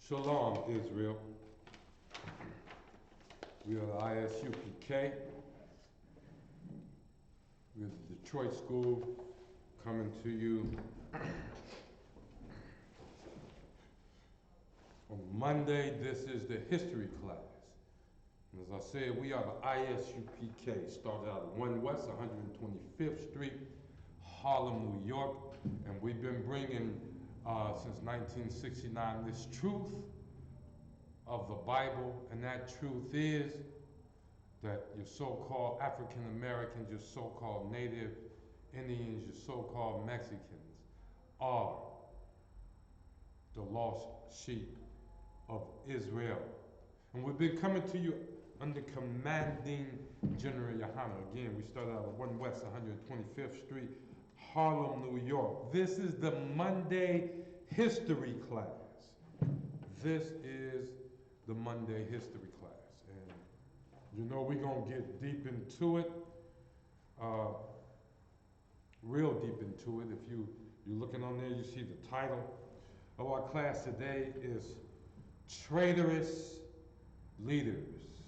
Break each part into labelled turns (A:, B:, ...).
A: Shalom, Israel. We are the ISUPK. We're the Detroit School coming to you on Monday. This is the history class. And as I said, we are the ISUPK. Started out at 1 West 125th Street, Harlem, New York. And we've been bringing, since 1969, this truth of the Bible, and that truth is that your so-called African Americans, your so-called Native Indians, your so-called Mexicans are the lost sheep of Israel. And we've been coming to you under commanding General Yohana. Again, we started out at 1 West 125th Street, Harlem, New York. This is the Monday history class. This is the Monday history class. And you know we're going to get deep into it, real deep into it. If you're looking on there, you see the title of our class today is Traitorous Leaders.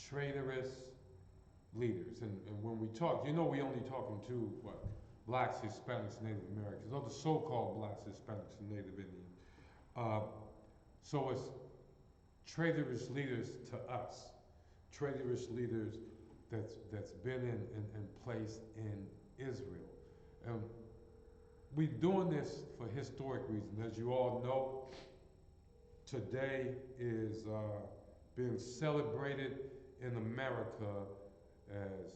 A: Traitorous Leaders. And when we talk, you know we only talking to what? Blacks, Hispanics, Native Americans, or the so-called blacks, Hispanics, and Native Indians. So it's traitorous leaders to us, traitorous leaders that's been in place in Israel. And we're doing this for historic reasons. As you all know, today is being celebrated in America as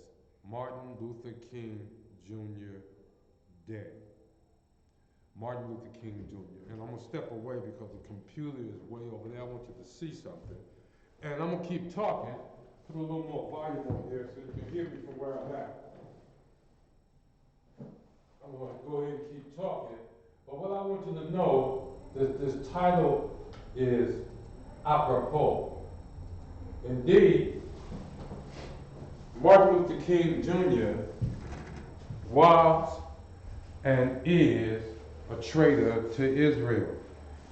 A: Martin Luther King Jr. Day. Martin Luther King Jr. And I'm going to step away because the computer is way over there. I want you to see something. And I'm going to keep talking. Put a little more volume on here so you can hear me from where I'm at. I'm going to go ahead and keep talking. But what I want you to know, this title is apropos. Indeed, Martin Luther King Jr. was and is a traitor to Israel.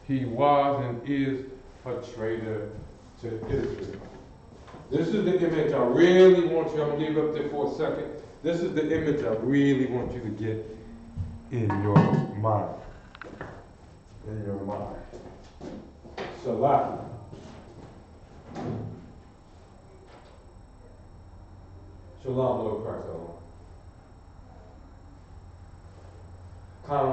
A: He was and is a traitor to Israel. This is the image I really want you, I'm going to leave it up there for a second. This is the image I really want you to get in your mind. In your mind. Salah. Shalom, Lord Christ. Khan, I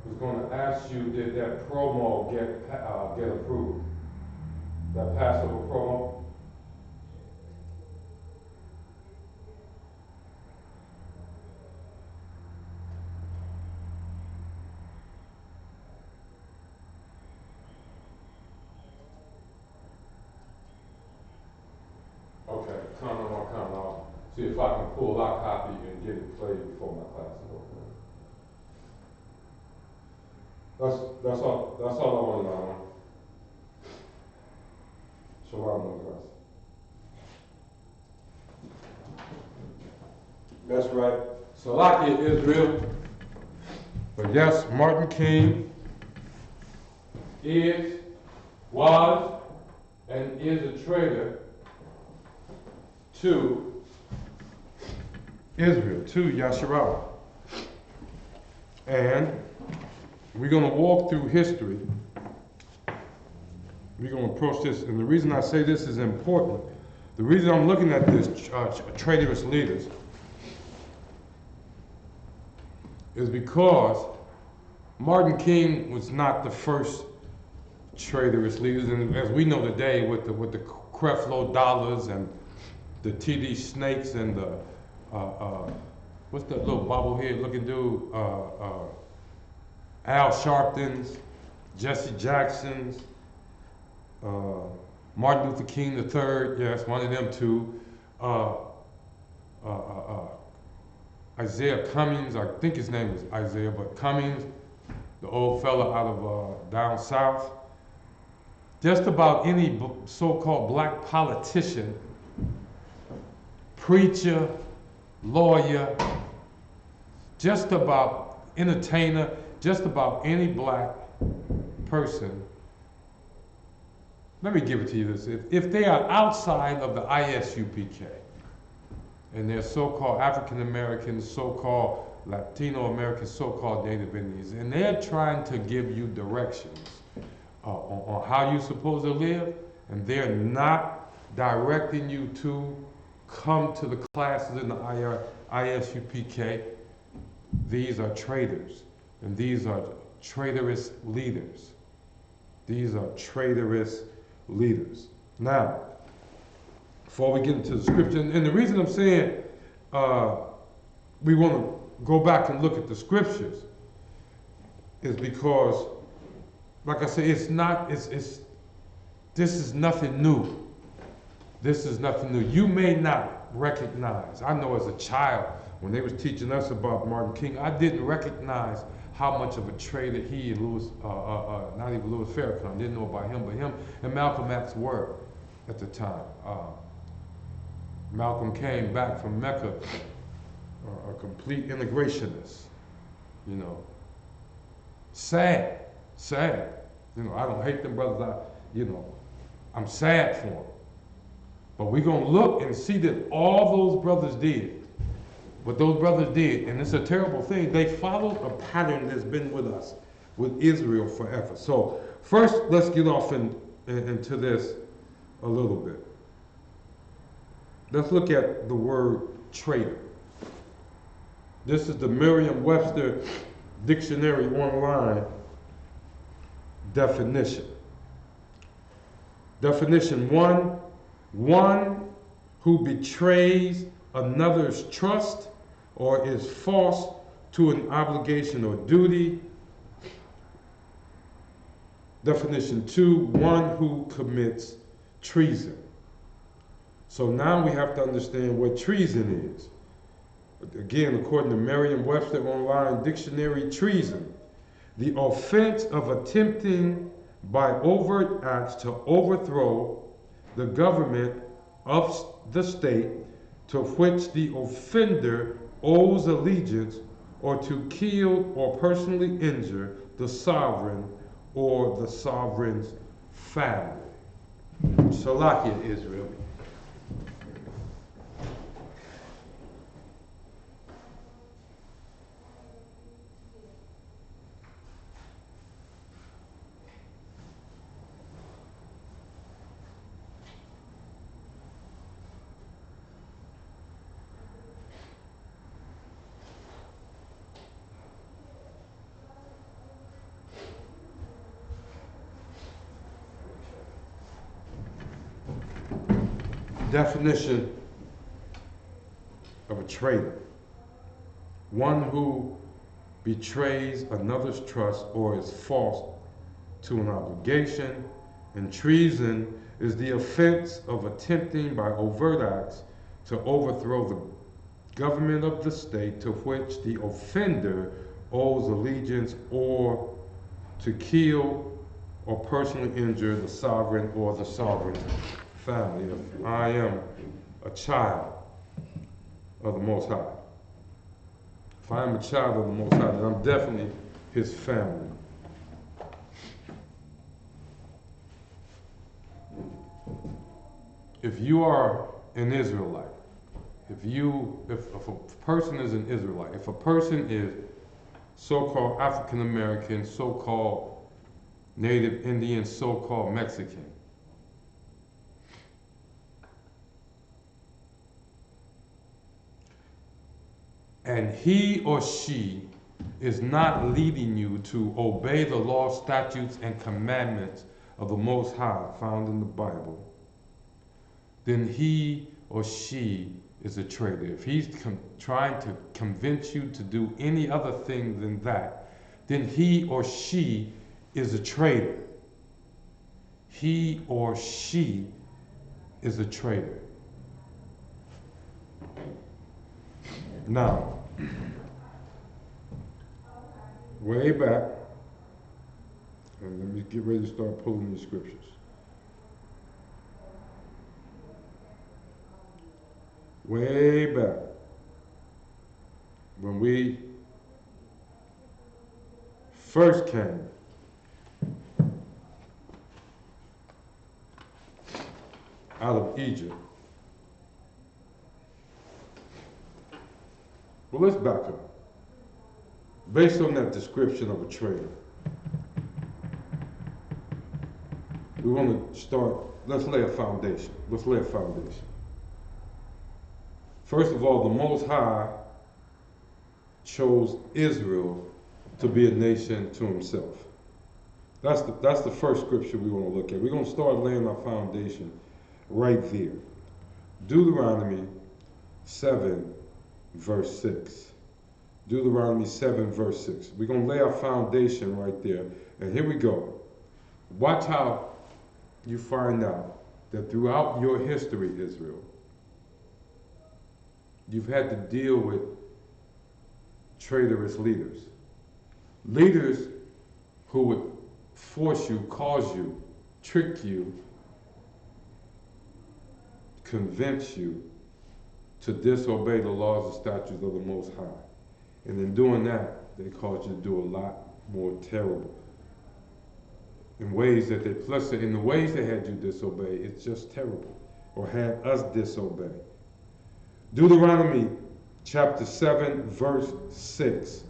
A: was going to ask you, did that promo get approved? That Passover promo? Okay, Khan, I'll see if I can pull our copy and get it played before my class is over. That's all I want to know. Shalom, Lord Christ. That's right. Salakia, Israel. But yes, Martin King was, and is a traitor to Israel, to Yasharal. And we're going to walk through history. We're going to approach this, and the reason I say this is important, the reason I'm looking at this traitorous leaders is because Martin King was not the first traitorous leaders, and as we know today with the Creflo Dollars and the TD Snakes and the what's that little bobblehead looking dude, Al Sharptons, Jesse Jacksons, Martin Luther King III, yes, one of them two. Isaiah Cummings, I think his name is Isaiah, but Cummings, the old fella out of down south. Just about any so-called black politician, preacher, lawyer, just about entertainer, just about any black person, let me give it to you this, if they are outside of the ISUPK, and they're so-called African Americans, so-called Latino Americans, so-called Native Indians, and they're trying to give you directions on how you're supposed to live, and they're not directing you to come to the classes in the ISUPK, these are traitors, and these are traitorous leaders. These are traitorous leaders. Now, before we get into the scripture, and the reason I'm saying we want to go back and look at the scriptures is because, like I said, this is nothing new. This is nothing new. You may not recognize. I know as a child, when they was teaching us about Martin King, I didn't recognize how much of a traitor he and Louis, not even Louis Farrakhan, didn't know about him, but him and Malcolm X were at the time. Malcolm came back from Mecca, a complete integrationist, you know. Sad. You know, I don't hate them brothers, I'm sad for them. But we're going to look and see that all those brothers did, what those brothers did, and it's a terrible thing, they followed a pattern that's been with us, with Israel forever. So first, let's get off into this a little bit. Let's look at the word traitor. This is the Merriam-Webster Dictionary online definition. Definition 1, one who betrays another's trust or is false to an obligation or duty. Definition 2, one who commits treason. So now we have to understand what treason is. Again, according to Merriam-Webster Online Dictionary, treason, the offense of attempting by overt acts to overthrow the government of the state to which the offender owes allegiance, or to kill or personally injure the sovereign or the sovereign's family. Salakia, Israel. Definition of a traitor: one who betrays another's trust or is false to an obligation. And treason is the offense of attempting by overt acts to overthrow the government of the state to which the offender owes allegiance, or to kill or personally injure the sovereign or the sovereign's family. If I am a child of the Most High, if I am a child of the Most High, then I'm definitely his family. If you are an Israelite, if a person is an Israelite, if a person is so-called African American, so-called Native Indian, so-called Mexican, and he or she is not leading you to obey the law, statutes, and commandments of the Most High found in the Bible, then he or she is a traitor. If he's trying to convince you to do any other thing than that, then he or she is a traitor. He or she is a traitor. Now, way back, and let me get ready to start pulling the scriptures. Way back, when we first came out of Egypt. Well, let's back up. Based on that description of a traitor, we want to start, let's lay a foundation. Let's lay a foundation. First of all, the Most High chose Israel to be a nation to himself. That's the first scripture we want to look at. We're going to start laying our foundation right there. Deuteronomy 7, verse 6. Deuteronomy 7, verse 6. We're going to lay our foundation right there. And here we go. Watch how you find out that throughout your history, Israel, you've had to deal with traitorous leaders. Leaders who would force you, cause you, trick you, convince you to disobey the laws and statutes of the Most High. And in doing that, they cause you to do a lot more terrible. In ways that they, plus in the ways they had you disobey, it's just terrible. Or had us disobey. Deuteronomy chapter 7, verse 6.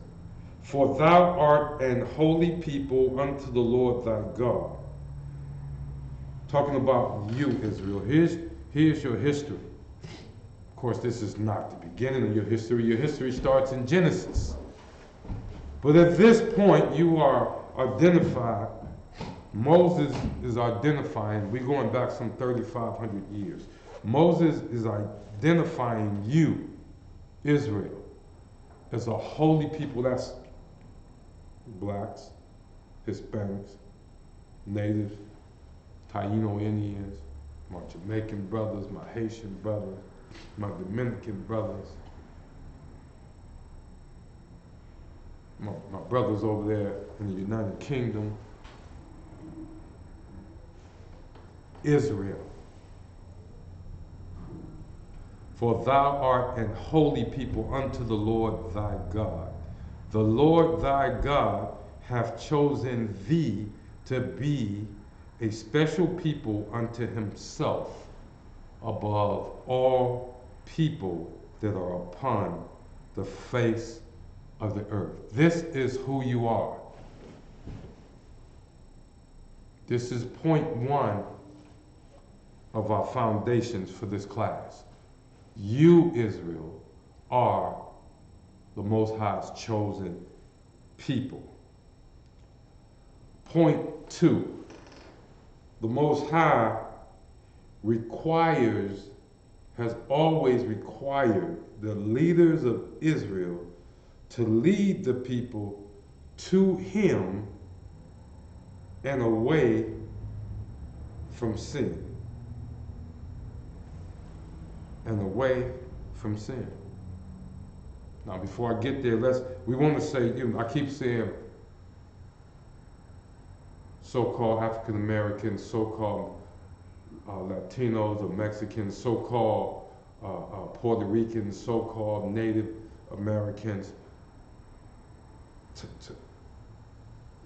A: For thou art an holy people unto the Lord thy God. Talking about you, Israel. Here's your history. Of course, this is not the beginning of your history. Your history starts in Genesis. But at this point, you are identified. Moses is identifying, we're going back some 3,500 years. Moses is identifying you, Israel, as a holy people. That's blacks, Hispanics, natives, Taino Indians, my Jamaican brothers, my Haitian brothers, my Dominican brothers, my brothers over there in the United Kingdom, Israel. For thou art an holy people unto the Lord thy God. The Lord thy God hath chosen thee to be a special people unto himself above all people that are upon the face of the earth. This is who you are. This is point one of our foundations for this class. You, Israel, are the Most High's chosen people. Point two, the Most High has always required the leaders of Israel to lead the people to him and away from sin. And away from sin. Now, before I get there, we want to say, I keep saying so-called African Americans, so-called Latinos or Mexicans, so-called Puerto Ricans, so-called Native Americans,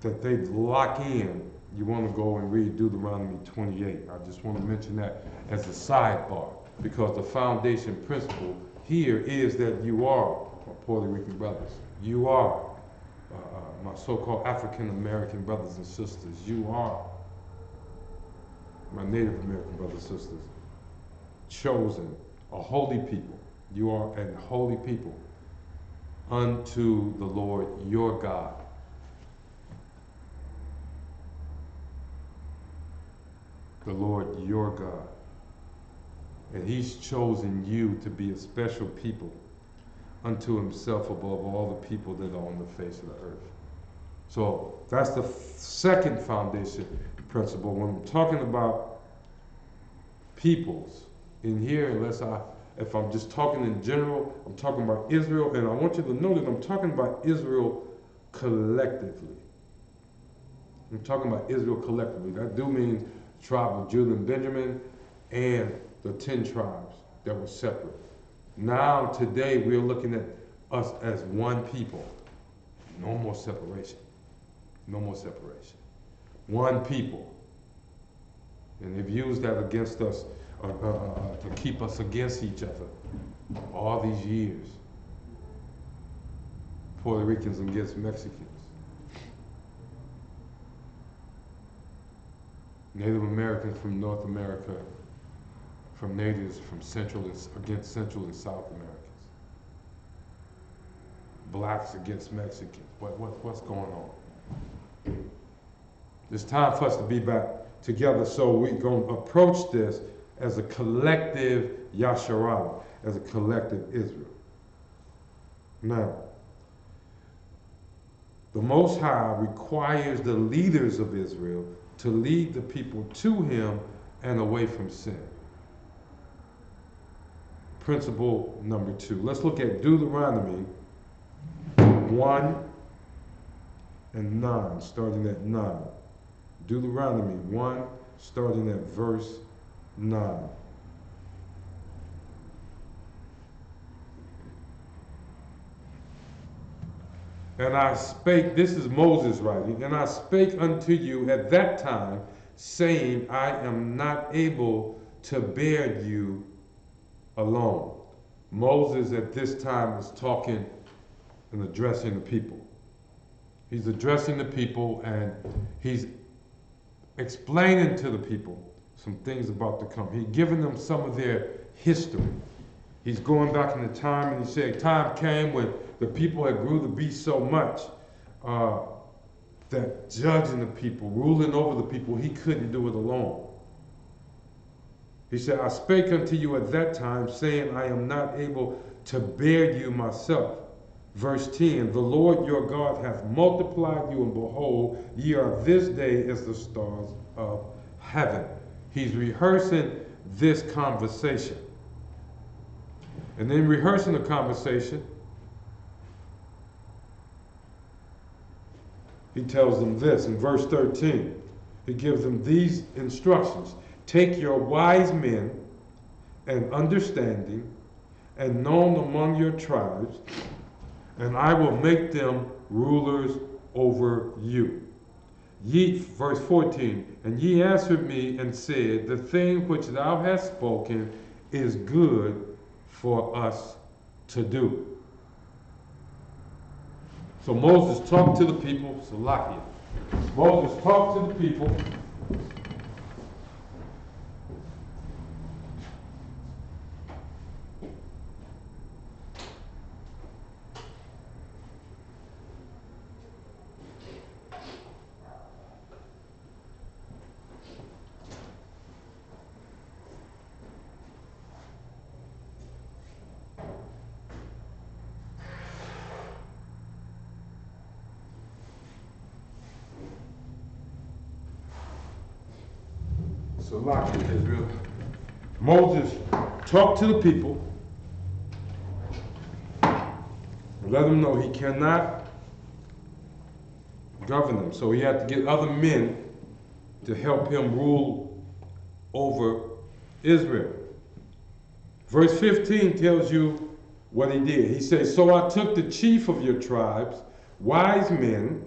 A: that they lock in. You want to go and read Deuteronomy 28. I just want to mention that as a sidebar, because the foundation principle here is that you are my Puerto Rican brothers. You are my so-called African American brothers and sisters. You are my Native American brothers and sisters. Chosen, a holy people. You are a holy people unto the Lord your God. The Lord your God. And he's chosen you to be a special people unto himself above all the people that are on the face of the earth. So that's the second foundation principle. When I'm talking about peoples in here, if I'm just talking in general, I'm talking about Israel, and I want you to know that I'm talking about Israel collectively. I'm talking about Israel collectively. That do mean tribe of Judah and Benjamin and the 10 tribes that were separate. Now, today, we're looking at us as one people. No more separation. No more separation. One people. And they've used that against us, to keep us against each other all these years. Puerto Ricans against Mexicans. Native Americans from North America, from natives from against Central and South Americans. Blacks against Mexicans. What's going on? It's time for us to be back together, so we're going to approach this as a collective Yasharala, as a collective Israel. Now, the Most High requires the leaders of Israel to lead the people to Him and away from sin. Principle number 2. Let's look at Deuteronomy 1 and 9, starting at 9. Deuteronomy 1, starting at verse 9. And I spake, this is Moses writing, and I spake unto you at that time, saying, I am not able to bear you alone. Moses at this time is talking and addressing the people. He's addressing the people, and he's explaining to the people some things about to come. He's giving them some of their history. He's going back in the time, and he said, time came when the people had grew to be so much that judging the people, ruling over the people, he couldn't do it alone. He said, I spake unto you at that time, saying, I am not able to bear you myself. Verse 10, the Lord your God hath multiplied you, and behold, ye are this day as the stars of heaven. He's rehearsing this conversation. And in rehearsing the conversation, he tells them this in verse 13. He gives them these instructions. Take your wise men and understanding and known among your tribes, and I will make them rulers over you. Ye, verse 14, and ye answered me and said, the thing which thou hast spoken is good for us to do. So Moses talked to the people, Salakia. Moses talked to the people. Salakia, Israel. Moses talked to the people and let them know he cannot govern them. So he had to get other men to help him rule over Israel. Verse 15 tells you what he did. He says, so I took the chief of your tribes, wise men,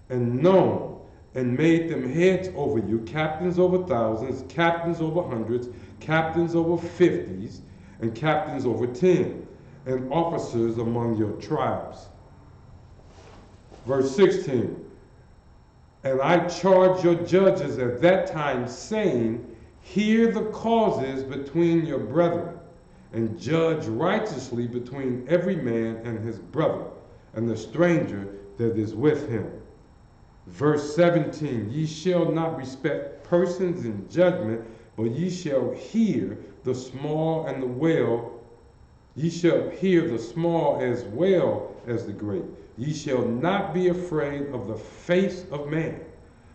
A: and known, and made them heads over you, captains over thousands, captains over hundreds, captains over 50s, and captains over 10, and officers among your tribes. Verse 16, and I charged your judges at that time, saying, hear the causes between your brethren, and judge righteously between every man and his brother, and the stranger that is with him. Verse 17, ye shall not respect persons in judgment, but ye shall hear the small and the well. Ye shall hear the small as well as the great. Ye shall not be afraid of the face of man,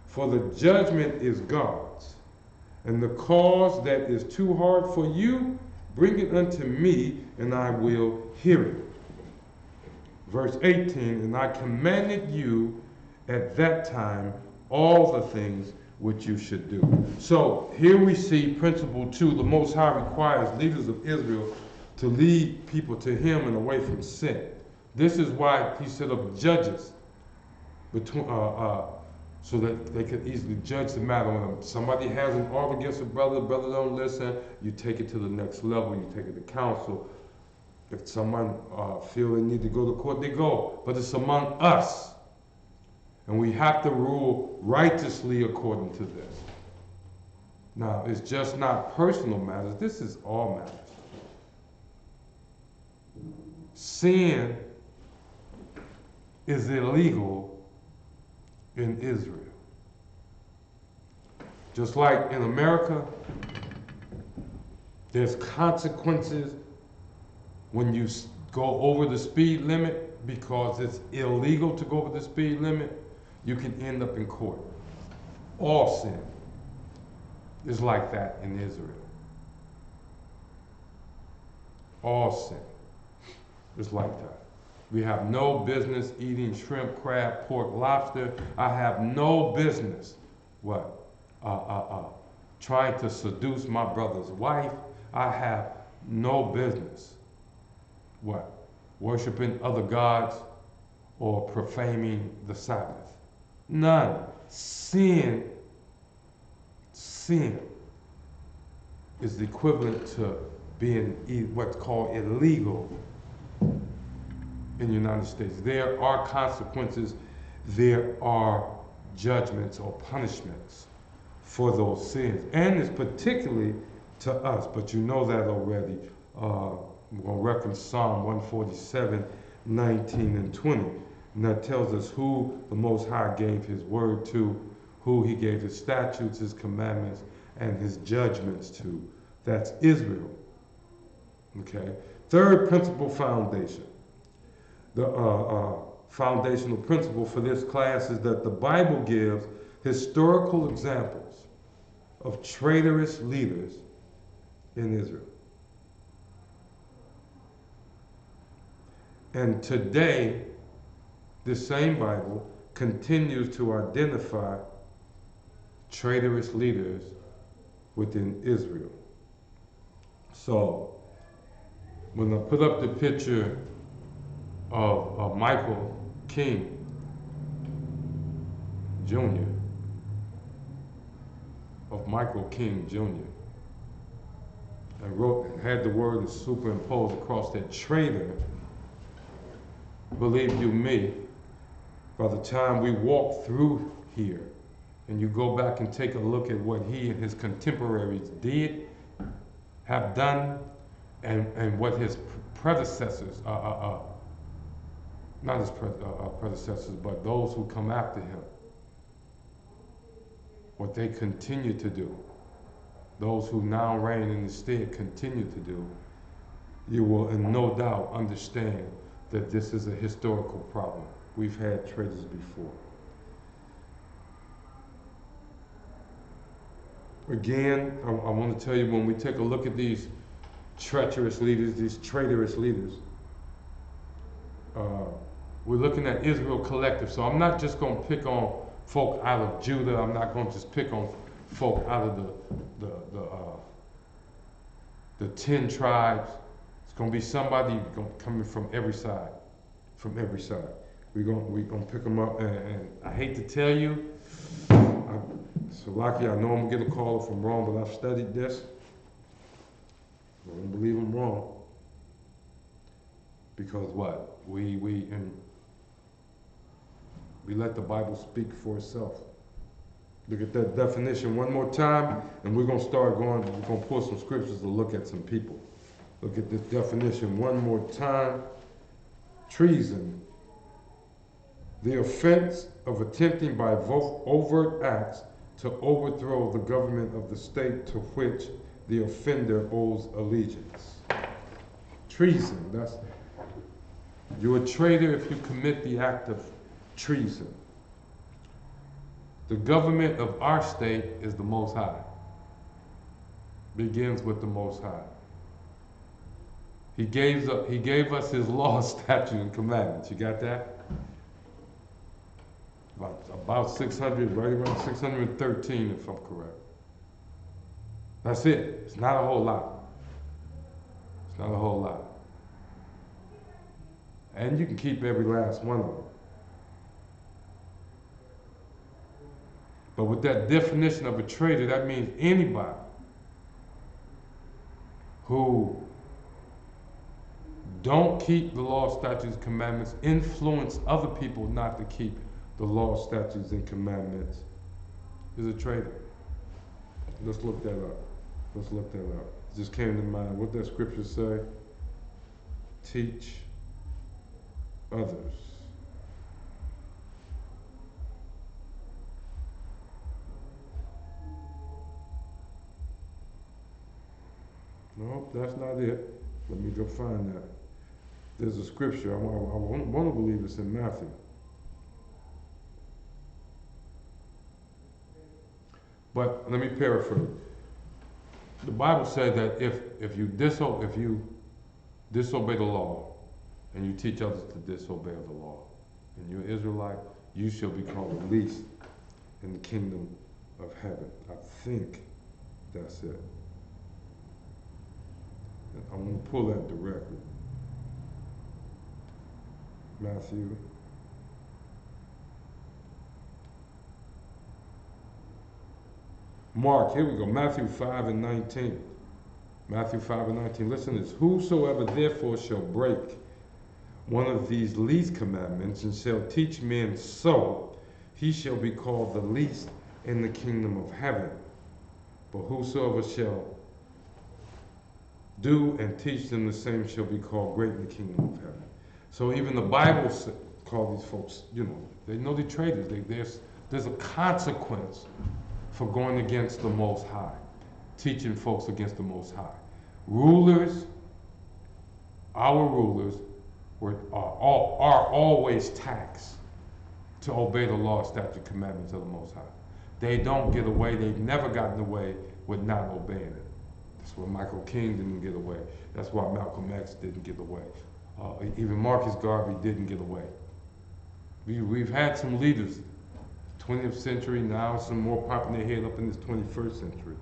A: for the judgment is God's. And the cause that is too hard for you, bring it unto me, and I will hear it. Verse 18, and I commanded you at that time all the things which you should do. So here we see principle 2. The Most High requires leaders of Israel to lead people to him and away from sin. This is why he set up judges between, so that they could easily judge the matter. When somebody has an argument against a brother, the brother don't listen, you take it to the next level, you take it to counsel. If someone feel they need to go to court, they go. But it's among us. And we have to rule righteously according to this. Now, it's just not personal matters. This is all matters. Sin is illegal in Israel. Just like in America, there's consequences when you go over the speed limit because it's illegal to go over the speed limit. You can end up in court. All sin is like that in Israel. All sin is like that. We have no business eating shrimp, crab, pork, lobster. I have no business, trying to seduce my brother's wife. I have no business, worshiping other gods or profaning the Sabbath. None. Sin is the equivalent to being what's called illegal in the United States. There are consequences, there are judgments or punishments for those sins. And it's particularly to us, but you know that already. We're going to reference Psalm 147, 19 and 20. And that tells us who the Most High gave his word to, who he gave his statutes, his commandments, and his judgments to. That's Israel. Okay? Third principle foundation. The foundational principle for this class is that the Bible gives historical examples of traitorous leaders in Israel. And today, this same Bible continues to identify traitorous leaders within Israel. So, when I put up the picture of Michael King Jr., and had the word superimposed across that traitor, believe you me, by the time we walk through here and you go back and take a look at what he and his contemporaries did, have done, and what his predecessors, not his predecessors, but those who come after him, what they continue to do, those who now reign in his stead continue to do, you will in no doubt understand that this is a historical problem. We've had traitors before. Again, I want to tell you, when we take a look at these treacherous leaders, these traitorous leaders, we're looking at Israel collective. So I'm not just going to pick on folk out of Judah. I'm not going to just pick on folk out of the 10 tribes. It's going to be somebody coming from every side. From every side. We're going to pick them up. And I hate to tell you, so lucky, I know I'm going to get a call if I'm wrong, but I've studied this. I don't believe I'm wrong. Because what? We let the Bible speak for itself. Look at that definition one more time, and we're going to start going, we're going to pull some scriptures to look at some people. Look at this definition one more time. Treason. The offense of attempting by overt acts to overthrow the government of the state to which the offender owes allegiance. Treason. You're a traitor if you commit the act of treason. The government of our state is the Most High. Begins with the Most High. He gave us his law, statutes, and commandments. You got that? About 600, right around 613 if I'm correct. That's it. It's not a whole lot. It's not a whole lot. And you can keep every last one of them. But with that definition of a traitor, that means anybody who don't keep the law, statutes, commandments, influence other people not to keep the law, statutes, and commandments, is a traitor. Let's look that up. Let's look that up. It just came to mind. What that scripture say? Teach others. No, that's not it. Let me go find that. There's a scripture. I want to believe it's in Matthew. But let me paraphrase. The Bible said that if you disobey the law and you teach others to disobey the law, and you're an Israelite, you shall be called the least in the kingdom of heaven. I think that's it. I want to pull that directly. Matthew. Mark, here we go. Matthew 5 and 19. Matthew 5 and 19. Listen to this. Whosoever therefore shall break one of these least commandments and shall teach men so, he shall be called the least in the kingdom of heaven. But whosoever shall do and teach them the same shall be called great in the kingdom of heaven. So even the Bible calls these folks, they know they're traitors. There's a consequence for going against the Most High, teaching folks against the Most High. Rulers, our rulers, are always taxed to obey the law, statute, commandments of the Most High. They don't get away. They've never gotten away with not obeying it. That's why Michael King didn't get away. That's why Malcolm X didn't get away. Even Marcus Garvey didn't get away. We've had some leaders, 20th century, now some more popping their head up in this 21st century.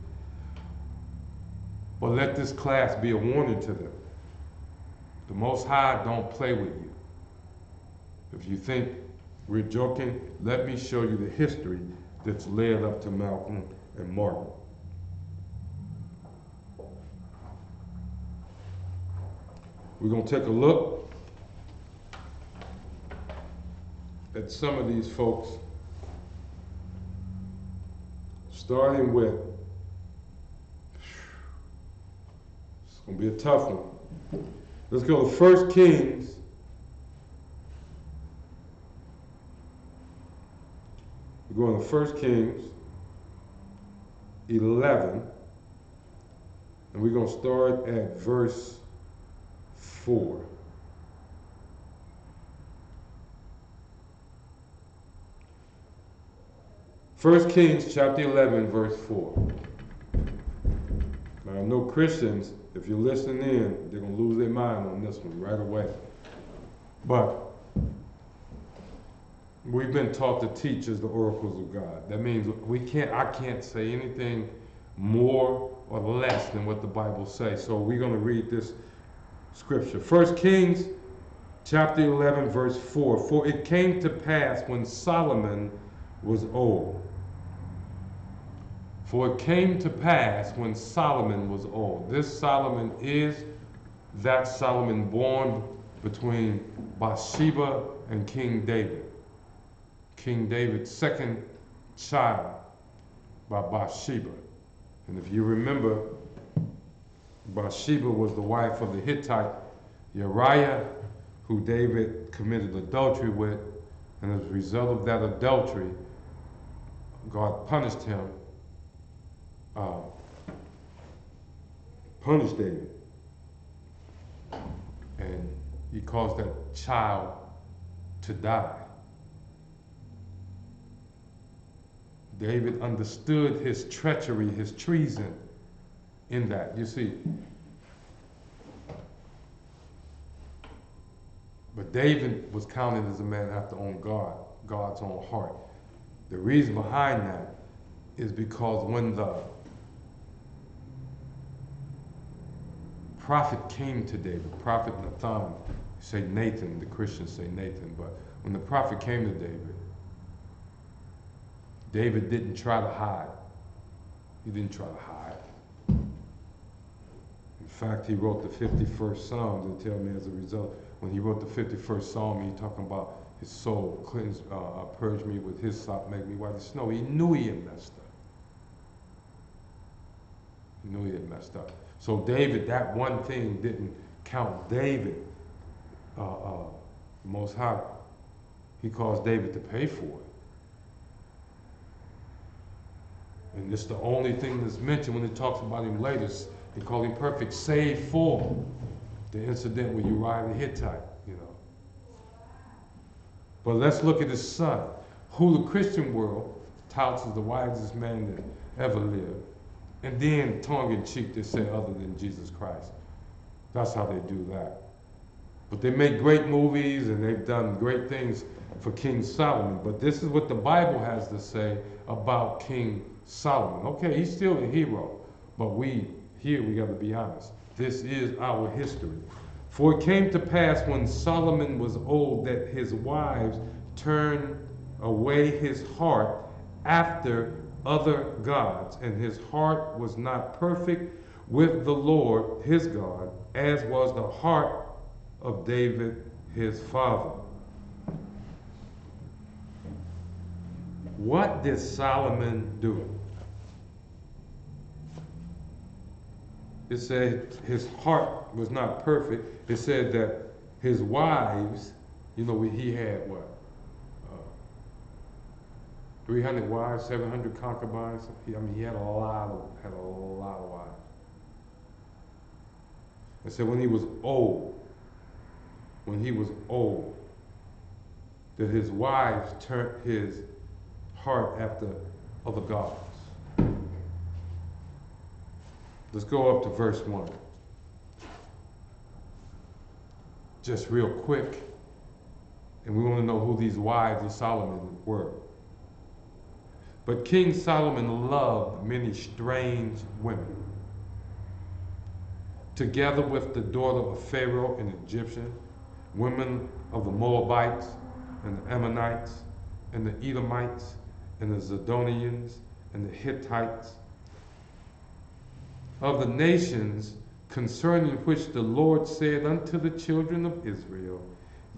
A: But let this class be a warning to them. The Most High don't play with you. If you think we're joking, let me show you the history that's led up to Malcolm and Martin. We're going to take a look at some of these folks, starting with, it's going to be a tough one. Let's go to 1 Kings. We're going to 1 Kings 11, and we're going to start at verse 4. First Kings chapter 11, verse 4. Now, I know Christians, if you're listening in, they're going to lose their mind on this one right away. But we've been taught to teach as the oracles of God. That means I can't say anything more or less than what the Bible says. So we're going to read this scripture. 1 Kings chapter 11, verse 4. For it came to pass when Solomon was old. For it came to pass when Solomon was old. This Solomon is that Solomon born between Bathsheba and King David. King David's second child by Bathsheba. And if you remember, Bathsheba was the wife of the Hittite Uriah, who David committed adultery with. And as a result of that adultery, God punished him, punished David. And he caused that child to die. David understood his treachery, his treason in that. You see, but David was counted as a man after God's own heart. The reason behind that is because when the prophet came to David, prophet Nathan, say Nathan, the Christians say Nathan, but when the prophet came to David, David didn't try to hide. He didn't try to hide. In fact, he wrote the 51st Psalm. They tell me as a result, when he wrote the 51st Psalm, he talking about his soul cleanse, purge me with his sop, make me white as snow. He knew he had messed up. He knew he had messed up. So David, that one thing didn't count David, Most High. He caused David to pay for it. And it's the only thing that's mentioned when it talks about him later. They call him perfect, save for the incident with Uriah the Hittite, you know. But let's look at his son, who the Christian world touts as the wisest man that ever lived. And then tongue-in-cheek they say other than Jesus Christ. That's how they do that. But they make great movies and they've done great things for King Solomon. But this is what the Bible has to say about King Solomon. Okay, he's still a hero, but we got to be honest. This is our history. For it came to pass when Solomon was old that his wives turned away his heart after other gods, and his heart was not perfect with the Lord his God, as was the heart of David his father. What did Solomon do? It said his heart was not perfect. It said that his wives, you know, he had what? 300 wives, 700 concubines. He had a lot of wives. It said when he was old, that his wives turned his heart after other gods. Let's go up to verse 1. Just real quick. And we want to know who these wives of Solomon were. But King Solomon loved many strange women, together with the daughter of Pharaoh, an Egyptian, women of the Moabites, and the Ammonites, and the Edomites, and the Zidonians, and the Hittites, of the nations concerning which the Lord said unto the children of Israel,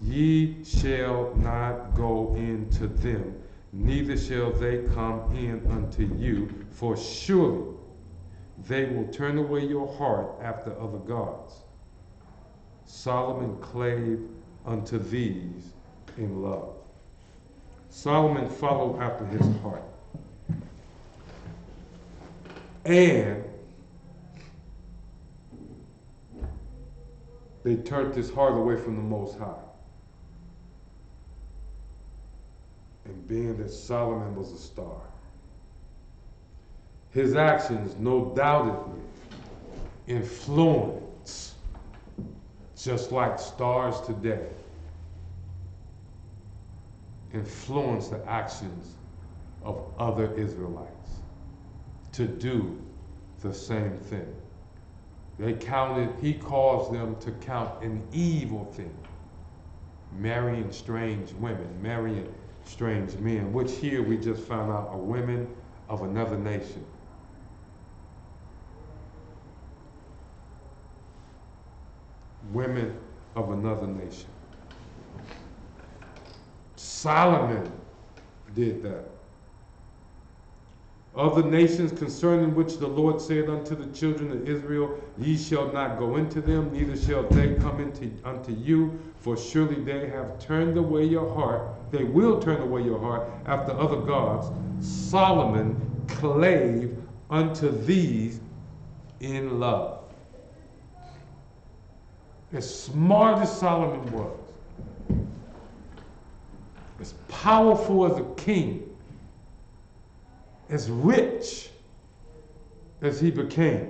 A: Ye shall not go into them, neither shall they come in unto you, for surely they will turn away your heart after other gods. Solomon clave unto these in love. Solomon followed after his heart. And they turned his heart away from the Most High. And being that Solomon was a star, his actions no doubtedly influence, just like stars today, influence the actions of other Israelites to do the same thing. He caused them to count an evil thing, marrying strange women, marrying strange men, which here we just found out are women of another nation. Women of another nation. Solomon did that. Of the nations concerning which the Lord said unto the children of Israel, Ye shall not go into them, neither shall they come unto you, for surely they have turned away your heart, they will turn away your heart after other gods. Solomon clave unto these in love. As smart as Solomon was, as powerful as a king, as rich as he became,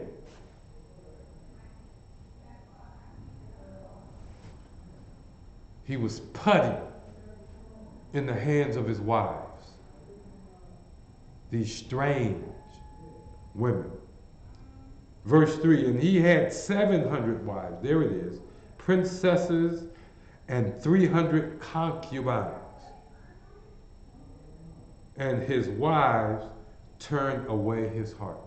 A: he was putty in the hands of his wives, these strange women. Verse 3, and he had 700 wives, there it is, princesses, and 300 concubines. and his wives turned away his heart.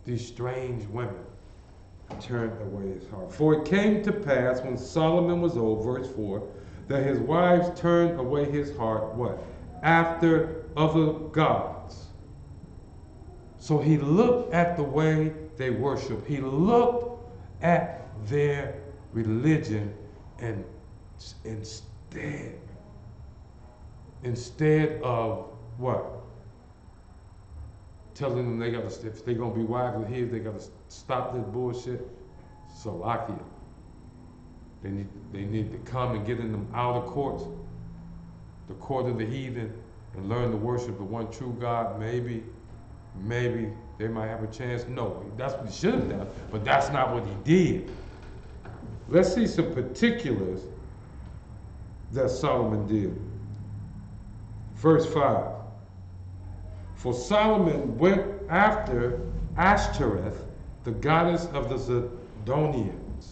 A: These strange women turned away his heart. For it came to pass when Solomon was old, verse 4, that his wives turned away his heart, what? After other gods. So he looked at the way they worship. He looked at their religion, and instead of what? Telling them they got to, if they're going to be wives of his, they got to stop this bullshit. Salakia. They need to come and get in them outer courts, the court of the heathen, and learn to worship the one true God. Maybe they might have a chance. No, that's what he should have done, but that's not what he did. Let's see some particulars that Solomon did. Verse 5. For Solomon went after Ashtoreth, the goddess of the Zidonians.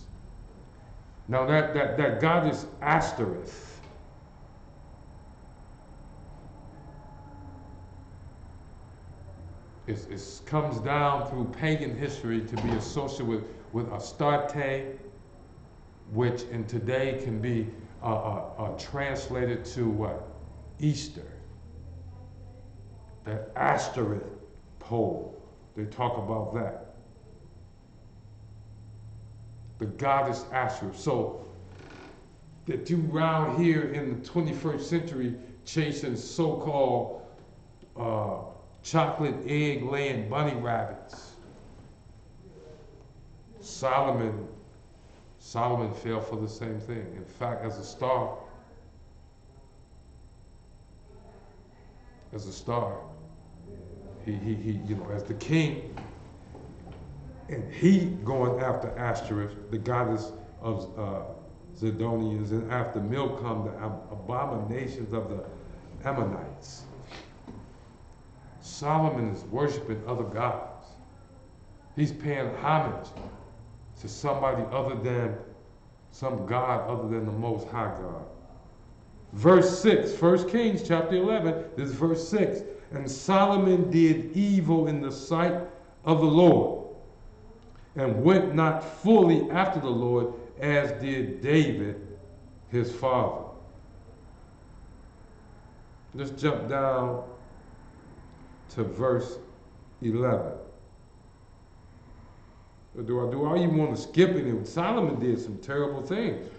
A: Now that goddess Ashtoreth, it comes down through pagan history to be associated with Astarte, which in today can be translated to what? Easter. That Ashtoreth pole, they talk about that. The goddess Ashtoreth. So that you around here in the 21st century chasing so-called chocolate egg laying bunny rabbits. Solomon fell for the same thing. In fact, as a star, he you know, as the king, and he going after Ashtoreth, the goddess of Zidonians, and after Milcom, the abominations of the Ammonites. Solomon is worshiping other gods. He's paying homage to somebody other than some God other than the Most High God. Verse 6, 1 Kings chapter 11, this is verse 6. And Solomon did evil in the sight of the Lord, and went not fully after the Lord, as did David, his father. Let's jump down to verse 11. Or do I even want to skip it? Solomon did some terrible things.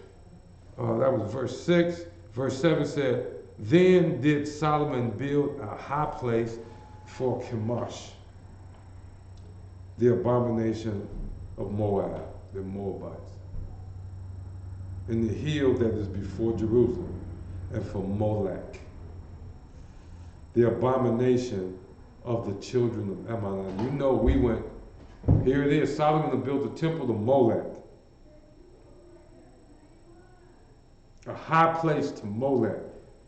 A: That was verse 6. Verse 7 said, Then did Solomon build a high place for Chemosh, the abomination of Moab, the Moabites, in the hill that is before Jerusalem, and for Molech, the abomination of the children of Ammon. You know, we went, here it is, Solomon built the temple to Molech, a high place to Molech.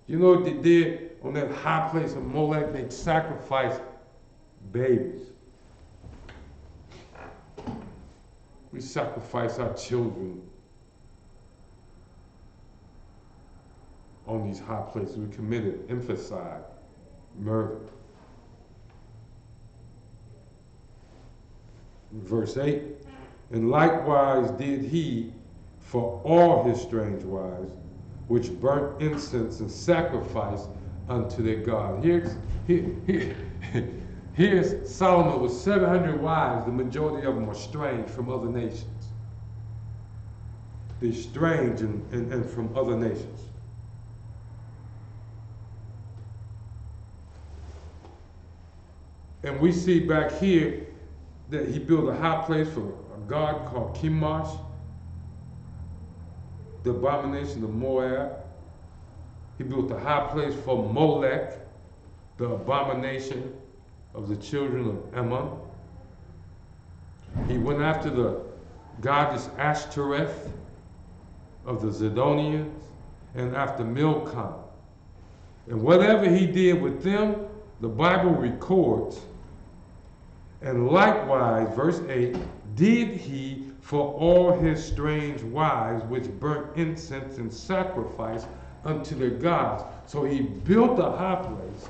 A: You know what they did on that high place of Molech? They sacrificed babies. We sacrifice our children on these high places. We committed infanticide, murder. Verse 8, and likewise did he for all his strange wives, which burnt incense and sacrifice unto their God. Here's Solomon with 700 wives. The majority of them are strange from other nations. They're strange and from other nations. And we see back here that he built a high place for a god called Chemosh, the abomination of Moab. He built a high place for Molech, the abomination of the children of Ammon. He went after the goddess Ashtoreth of the Zidonians, and after Milcom. And whatever he did with them, the Bible records. And likewise, verse 8, did he for all his strange wives, which burnt incense and sacrifice unto their gods. So he built a high place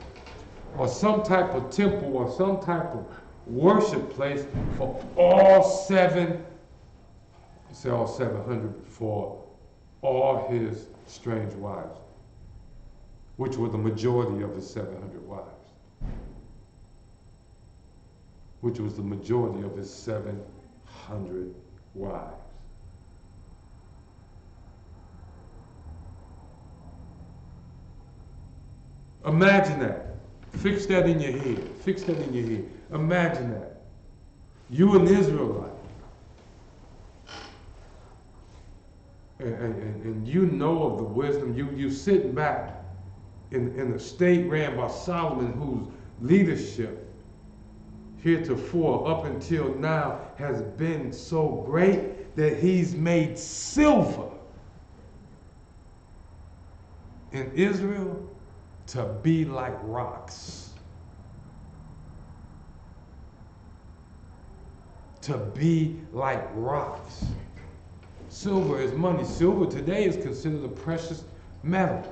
A: or some type of temple or some type of worship place for all 700, for all his strange wives, which were the majority of his 700 wives, which was the majority of his 700 wives. Imagine that. Fix that in your head. Fix that in your head. Imagine that. You an Israelite. And you know of the wisdom. You sit back in a state ran by Solomon, whose leadership heretofore up until now has been so great that he's made silver in Israel to be like rocks. To be like rocks. Silver is money. Silver today is considered a precious metal.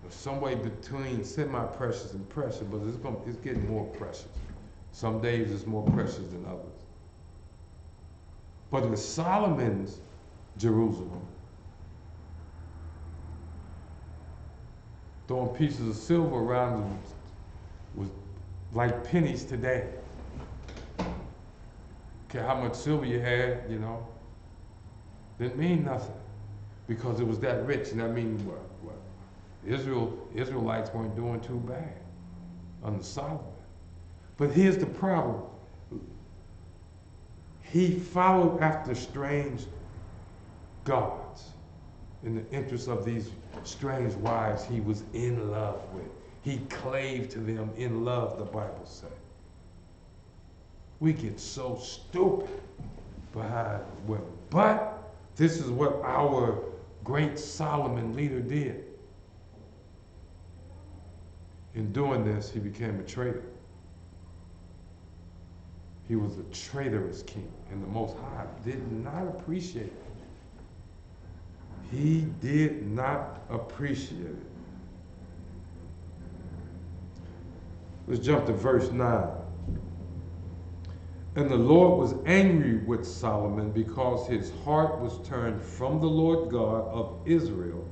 A: There's some way between semi-precious and precious, but it's getting more precious. Some days it's more precious than others. But in Solomon's Jerusalem, throwing pieces of silver around was like pennies today. Care how much silver you had, you know, didn't mean nothing because it was that rich, and that means what? Israelites weren't doing too bad under Solomon. But here's the problem. He followed after strange gods in the interest of these strange wives he was in love with. He clave to them in love, the Bible says. We get so stupid behind women. But this is what our great Solomon leader did. In doing this, he became a traitor. He was a traitorous king, and the Most High did not appreciate it. He did not appreciate it. Let's jump to verse 9. And the Lord was angry with Solomon because his heart was turned from the Lord God of Israel,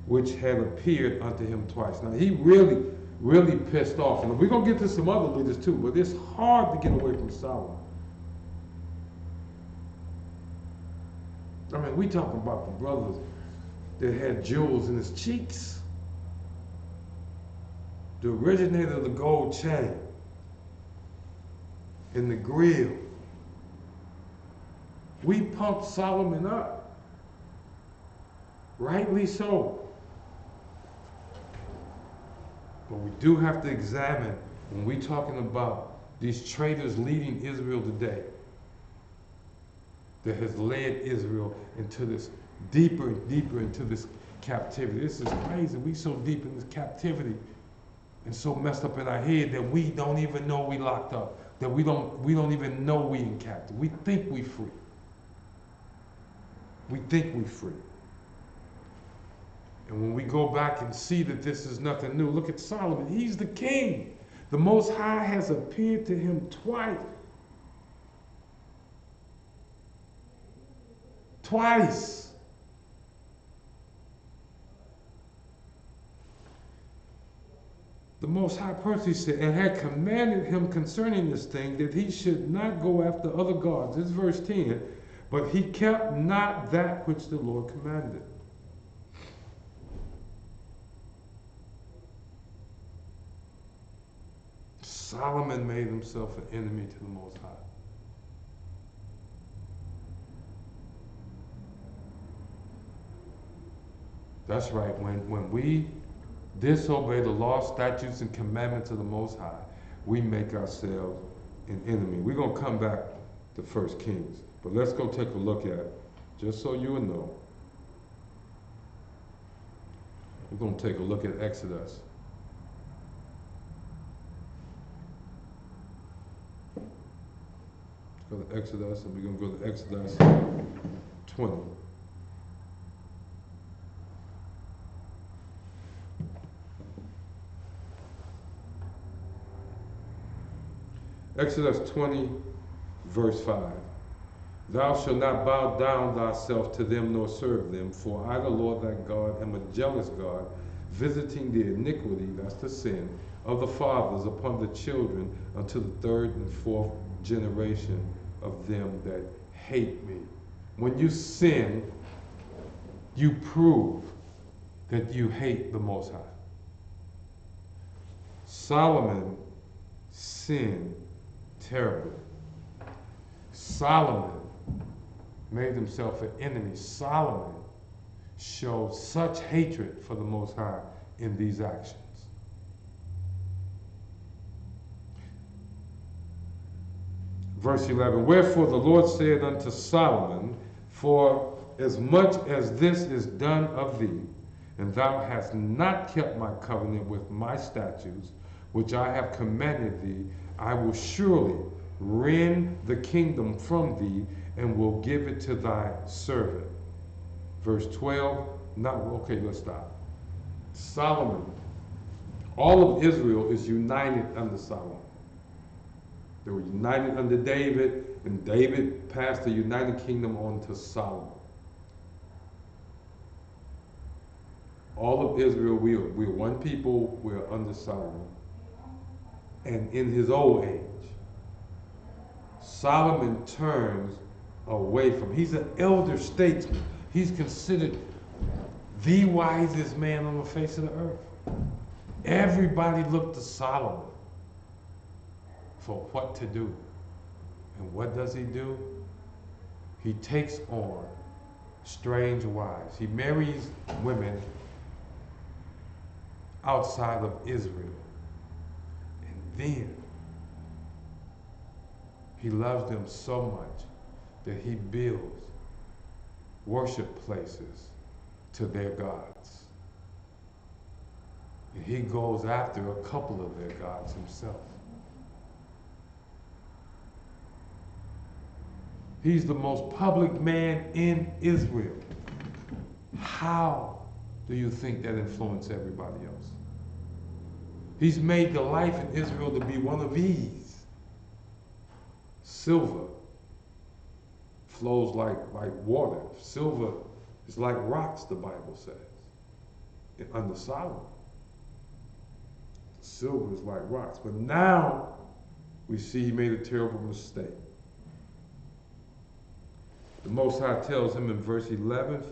A: which had appeared unto him twice. Now he really pissed off. And we're going to get to some other leaders too, but it's hard to get away from Solomon. I mean, we talking about the brothers that had jewels in his cheeks. The originator of the gold chain in the grill. We pumped Solomon up. Rightly so. But we do have to examine, when we're talking about these traitors leading Israel today, that has led Israel into this deeper and deeper into this captivity. This is crazy. We so deep in this captivity and so messed up in our head that we don't even know we locked up. That we don't even know we in captivity. We think we free. We think we free. And when we go back and see that this is nothing new, look at Solomon. He's the king. The Most High has appeared to him twice. Twice. The Most High personally said, and had commanded him concerning this thing, that he should not go after other gods. This is verse 10. But he kept not that which the Lord commanded. Solomon made himself an enemy to the Most High. That's right. When we disobey the law, statutes, and commandments of the Most High, we make ourselves an enemy. We're going to come back to 1 Kings, but let's go take a look at it, just so you know. We're going to take a look at Exodus. Let's go to Exodus, and we're going to go to Exodus 20. Exodus 20, verse 5. Thou shalt not bow down thyself to them nor serve them, for I, the Lord thy God, am a jealous God, visiting the iniquity, that's the sin, of the fathers upon the children unto the third and fourth generation of them that hate me. When you sin, you prove that you hate the Most High. Solomon sinned terribly. Solomon made himself an enemy. Solomon showed such hatred for the Most High in these actions. Verse 11, wherefore the Lord said unto Solomon, for as much as this is done of thee, and thou hast not kept my covenant with my statutes, which I have commanded thee, I will surely rend the kingdom from thee, and will give it to thy servant. Verse 12, okay, let's stop. Solomon, all of Israel is united under Solomon. They were united under David, and David passed the united kingdom on to Solomon. All of Israel, we're one people, we're under Solomon. And in his old age, Solomon turns away from, he's an elder statesman. He's considered the wisest man on the face of the earth. Everybody looked to Solomon for what to do. And what does he do? He takes on strange wives. He marries women outside of Israel. And then he loves them so much that he builds worship places to their gods. And he goes after a couple of their gods himself. He's the most public man in Israel. How do you think that influenced everybody else? He's made the life in Israel to be one of ease. Silver flows like water. Silver is like rocks, the Bible says. Under Solomon, silver is like rocks. But now we see he made a terrible mistake. The Most High tells him in verse 11,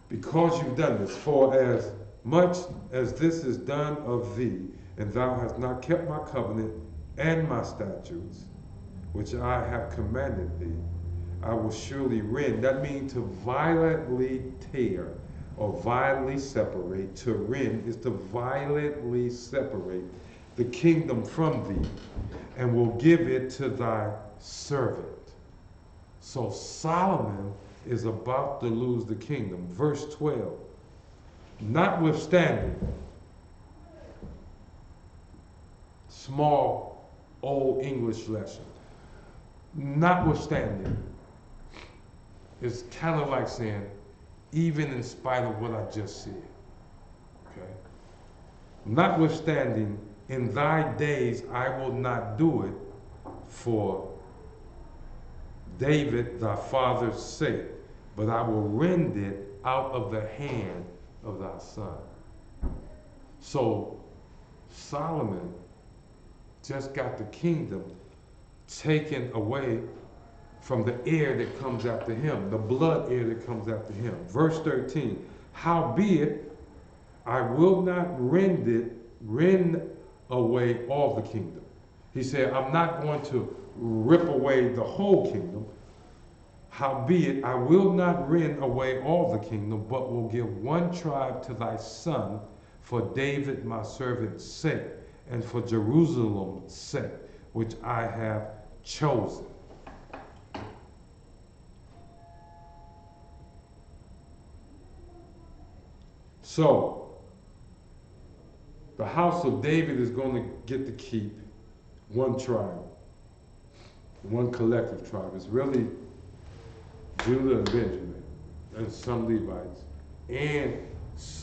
A: because you've done this, for as much as this is done of thee, and thou hast not kept my covenant and my statutes, which I have commanded thee, I will surely rend. That means to violently tear or violently separate. To rend is to violently separate the kingdom from thee, and will give it to thy servant. So Solomon is about to lose the kingdom. Verse 12, notwithstanding, small old English lesson, notwithstanding is kind of like saying, even in spite of what I just said, okay? Notwithstanding, in thy days I will not do it for David thy father's sake, but I will rend it out of the hand of thy son. So Solomon just got the kingdom taken away from the heir that comes after him, the blood heir that comes after him. Verse 13, howbeit I will not rend away all the kingdom. He said, I'm not going to rip away the whole kingdom. Howbeit, I will not rend away all the kingdom, but will give one tribe to thy son for David my servant's sake, and for Jerusalem's sake, which I have chosen. So, the house of David is going to get to keep one tribe, one collective tribe. It's really Judah and Benjamin, and some Levites, and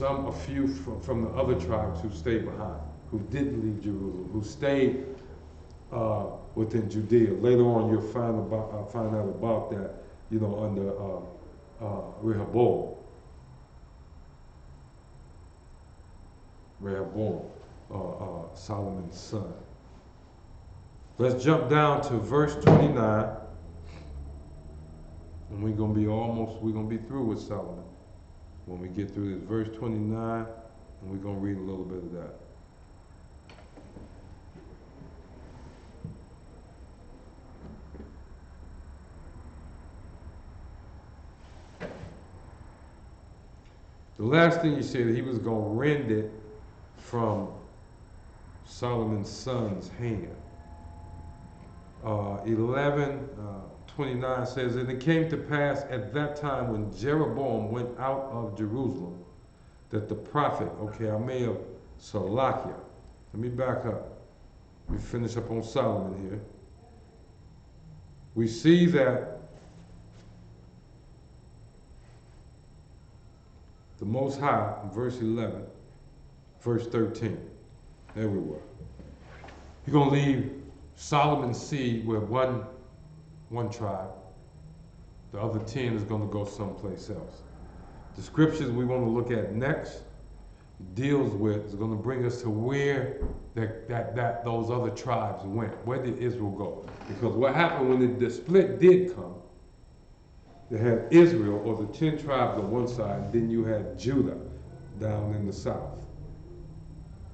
A: a few from the other tribes who stayed behind, who didn't leave Jerusalem, who stayed within Judea. Later on, you'll find out about that, under Rehoboam. Solomon's son. Let's jump down to verse 29, and we're gonna be through with Solomon when we get through this. Verse 29, and we're gonna read a little bit of that. The last thing he said, he was going to rend it from Solomon's son's hand. 11:29 says, and it came to pass at that time when Jeroboam went out of Jerusalem, that the prophet, okay, I may have Salakia. Let me back up. We finish up on Solomon here. We see that the Most High, verse 11, verse 13. There we were. You're going to leave Solomon's seed with one tribe. The other 10 is going to go someplace else. The scriptures we want to look at next deals with, is going to bring us to where those other tribes went. Where did Israel go? Because what happened when the split did come, they had Israel, or the 10 tribes on one side, then you had Judah down in the south.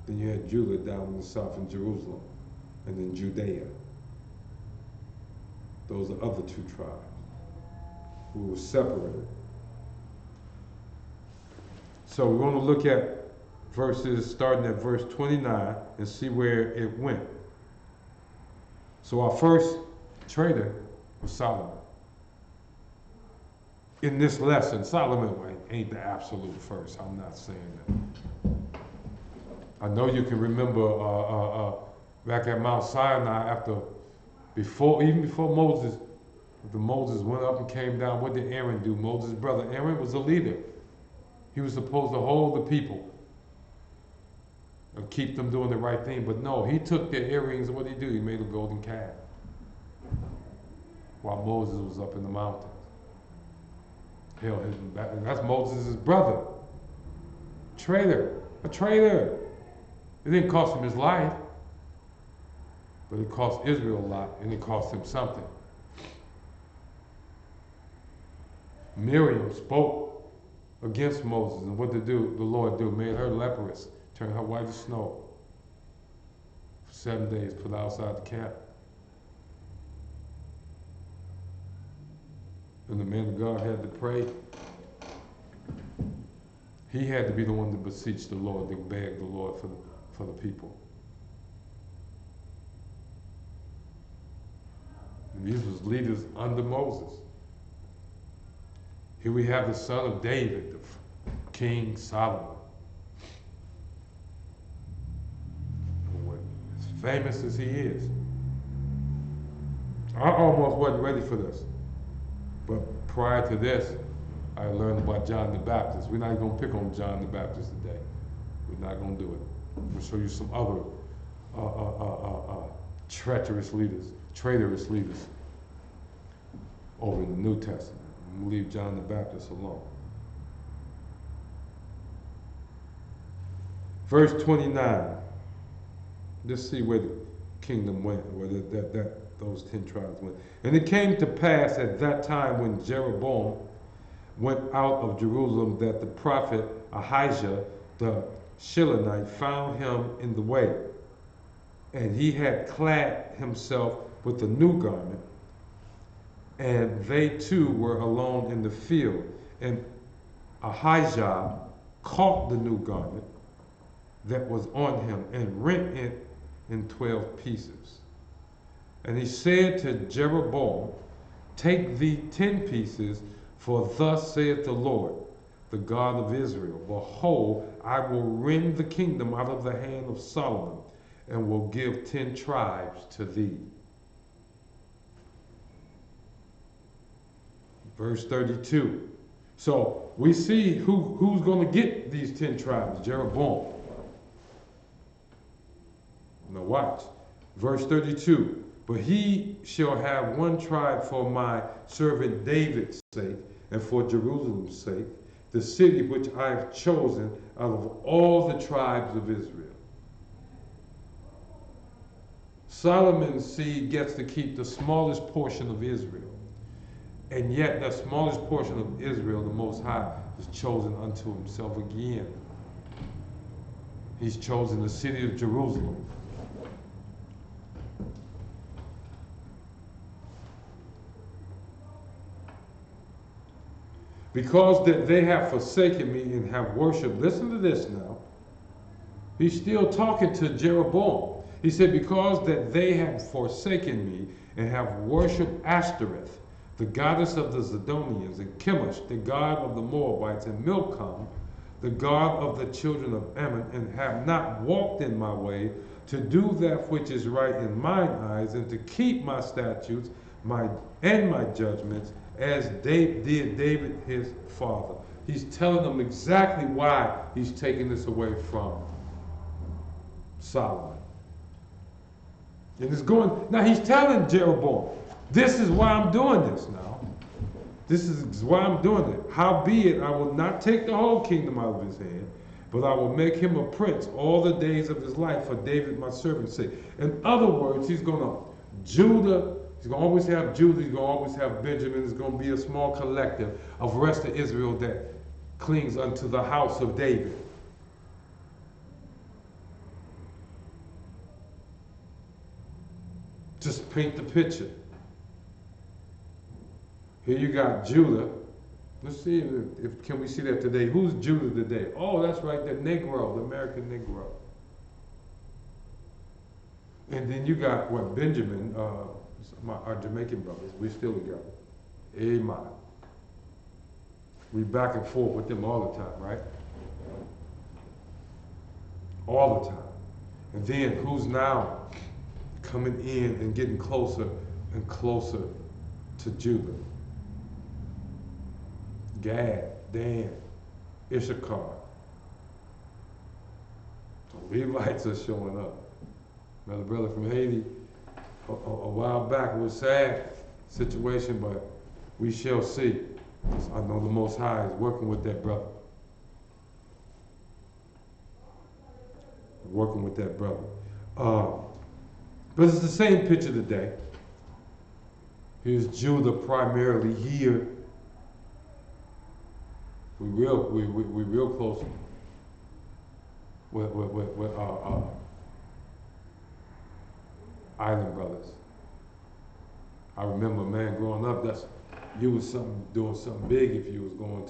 A: Then you had Judah down in the south in Jerusalem, and then Judea. Those are other 2 tribes who were separated. So we want to look at verses starting at verse 29 and see where it went. So our first traitor was Solomon. In this lesson, Solomon ain't the absolute first. I'm not saying that. I know you can remember back at Mount Sinai even before Moses, after Moses went up and came down, what did Aaron do? Moses' brother Aaron was a leader. He was supposed to hold the people and keep them doing the right thing. But no, he took their earrings and what did he do? He made a golden calf while Moses was up in the mountains. Hell, that's Moses' brother. A traitor. It didn't cost him his life, but it cost Israel a lot, and it cost him something. Miriam spoke against Moses, and what did the Lord do? Made her leprous, turned her white as snow. For 7 days, put her outside the camp. And the man of God had to pray. He had to be the one to beseech the Lord, to beg the Lord for the people. And these was leaders under Moses. Here we have the son of David, the King Solomon. As famous as he is. I almost wasn't ready for this. But prior to this, I learned about John the Baptist. We're not going to pick on John the Baptist today. We're not going to do it. We'll show you some other traitorous leaders over in the New Testament. We'll leave John the Baptist alone. Verse 29. Let's see where the kingdom went, where those 10 tribes went. And it came to pass at that time when Jeroboam went out of Jerusalem that the prophet Ahijah the Shilonite found him in the way. And he had clad himself with a new garment, and they too were alone in the field. And Ahijah caught the new garment that was on him and rent it in 12 pieces. And he said to Jeroboam, take thee 10 pieces, for thus saith the Lord, the God of Israel, behold, I will rend the kingdom out of the hand of Solomon, and will give 10 tribes to thee. Verse 32. So we see who's going to get these 10 tribes, Jeroboam. Now watch. Verse 32, but he shall have one tribe for my servant David's sake, and for Jerusalem's sake, the city which I have chosen out of all the tribes of Israel. Solomon's seed gets to keep the smallest portion of Israel. And yet that smallest portion of Israel, the Most High, is chosen unto himself again. He's chosen the city of Jerusalem. Because that they have forsaken me and have worshipped. Listen to this now. He's still talking to Jeroboam. He said, because that they have forsaken me and have worshipped Ashtoreth, the goddess of the Zidonians, and Chemosh, the god of the Moabites, and Milcom, the god of the children of Ammon, and have not walked in my way to do that which is right in mine eyes, and to keep my statutes and my judgments, as did David his father. He's telling them exactly why he's taking this away from Solomon. And it's going, now he's telling Jeroboam, this is why I'm doing this now. This is why I'm doing it. Howbeit, I will not take the whole kingdom out of his hand, but I will make him a prince all the days of his life for David my servant's sake. In other words, he's going to, Judah, he's going to always have Judah, he's going to always have Benjamin. It's going to be a small collective of the rest of Israel that clings unto the house of David. Just paint the picture. Here you got Judah. Let's see if can we see that today. Who's Judah today? Oh, that's right, the Negro, the American Negro. And then you got what, Benjamin, our Jamaican brothers. We still together. Amen. We back and forth with them all the time, right? All the time. And then who's now coming in and getting closer and closer to Judah? Gad, Dan, Issachar. The Levites are showing up. Another brother from Haiti, a while back, it was a sad situation, but we shall see. I know the Most High is working with that brother. Working with that brother. But it's the same picture today. Here's Judah primarily here. We real close with our island brothers. I remember, man, growing up, you was doing something big if you was going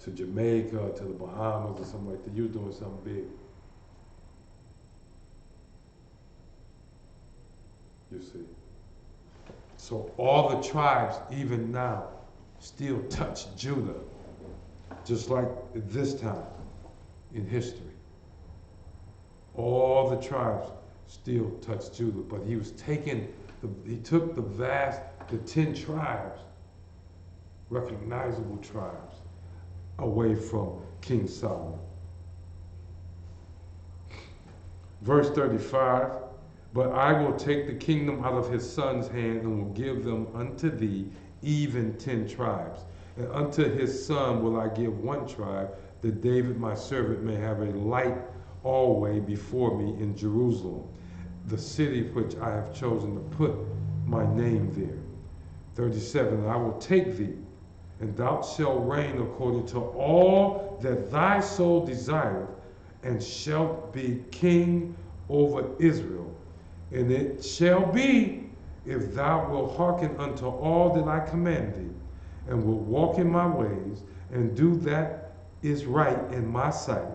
A: to Jamaica, to the Bahamas or something like that. You was doing something big. You see. So all the tribes, even now, still touch Judah, just like this time in history. All the tribes still touch Judah, but he took the 10 tribes, recognizable tribes, away from King Solomon. Verse 35, but I will take the kingdom out of his son's hand and will give them unto thee, even 10 tribes. And unto his son will I give one tribe, that David my servant may have a light always before me in Jerusalem, the city which I have chosen to put my name there. 37, and I will take thee, and thou shalt reign according to all that thy soul desireth, and shalt be king over Israel. And it shall be, if thou wilt hearken unto all that I command thee, and wilt walk in my ways, and do that is right in my sight,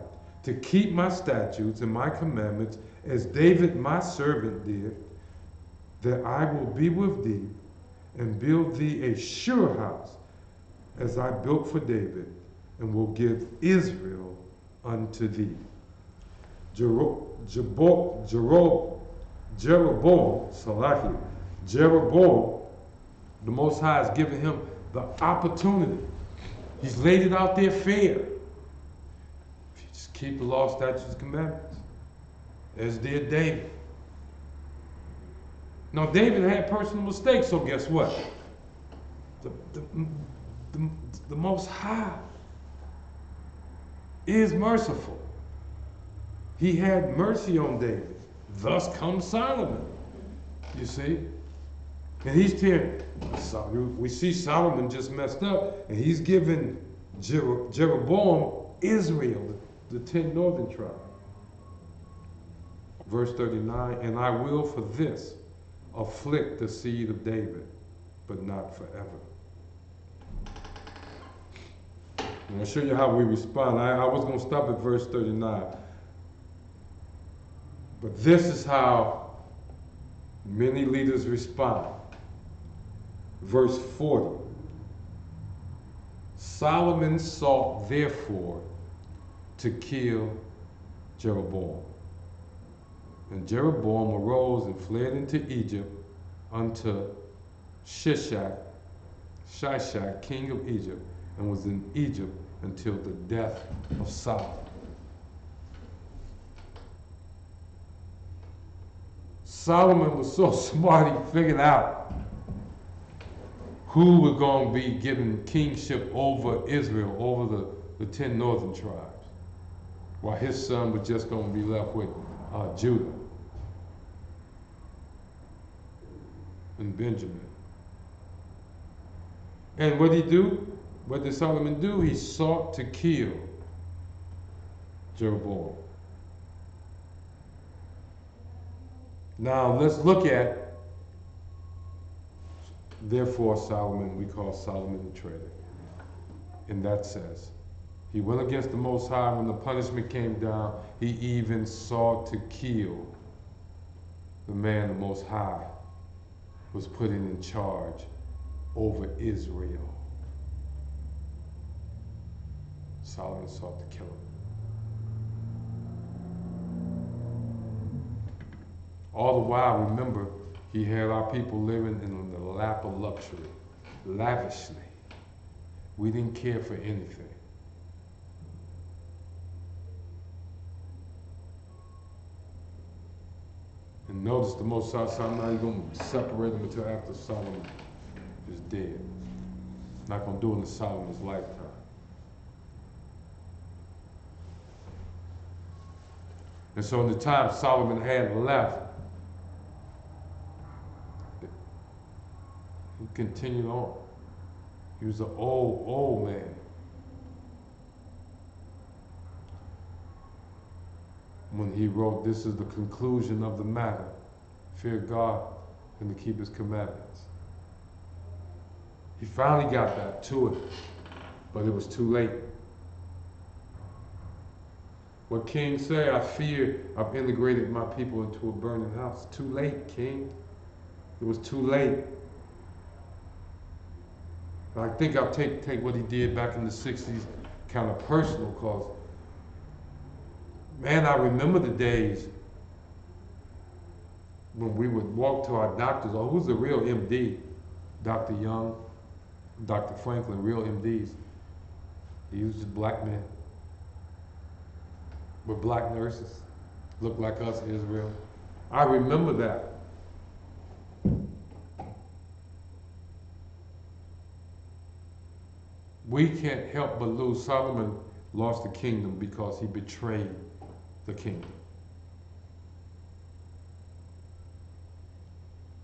A: to keep my statutes and my commandments, as David my servant did, that I will be with thee, and build thee a sure house, as I built for David, and will give Israel unto thee. Jeroboam, the Most High has given him the opportunity. He's laid it out there fair. If you just keep the law, statutes, and commandments, as did David. Now, David had personal mistakes, so guess what? The, the, the, the Most High is merciful. He had mercy on David. Thus comes Solomon. You see? And he's here. We see Solomon just messed up, and he's giving Jeroboam Israel, the 10 northern tribes. Verse 39, and I will for this afflict the seed of David, but not forever. And I'll show you how we respond. I was going to stop at verse 39. But this is how many leaders respond. Verse 40. Solomon sought therefore to kill Jeroboam. And Jeroboam arose and fled into Egypt unto Shishak, king of Egypt, and was in Egypt until the death of Solomon. Solomon was so smart, he figured out who was going to be given kingship over Israel, over the 10 northern tribes, while his son was just going to be left with Judah and Benjamin. And what did he do? What did Solomon do? He sought to kill Jeroboam. Now let's look at, therefore Solomon, we call Solomon the traitor. And that says, he went against the Most High. When the punishment came down, he even sought to kill the man the Most High was putting in charge over Israel. Solomon sought to kill him. All the while, remember, he had our people living in the lap of luxury, lavishly. We didn't care for anything. And notice the Most High, I'm not even going to separate them until after Solomon is dead. Not going to do it in Solomon's lifetime. And so in the time Solomon had left, he continued on. He was an old man. When he wrote, this is the conclusion of the matter. Fear God and to keep his commandments. He finally got that to it, but it was too late. What King said, I fear I've integrated my people into a burning house. Too late, King. It was too late. I think I'll take what he did back in the 60s kind of personal, because, man, I remember the days when we would walk to our doctors. Oh, who's the real MD? Dr. Young, Dr. Franklin, real MDs. He was just black men with black nurses, looked like us, Israel. I remember that. We can't help but lose. Solomon lost the kingdom because he betrayed the kingdom.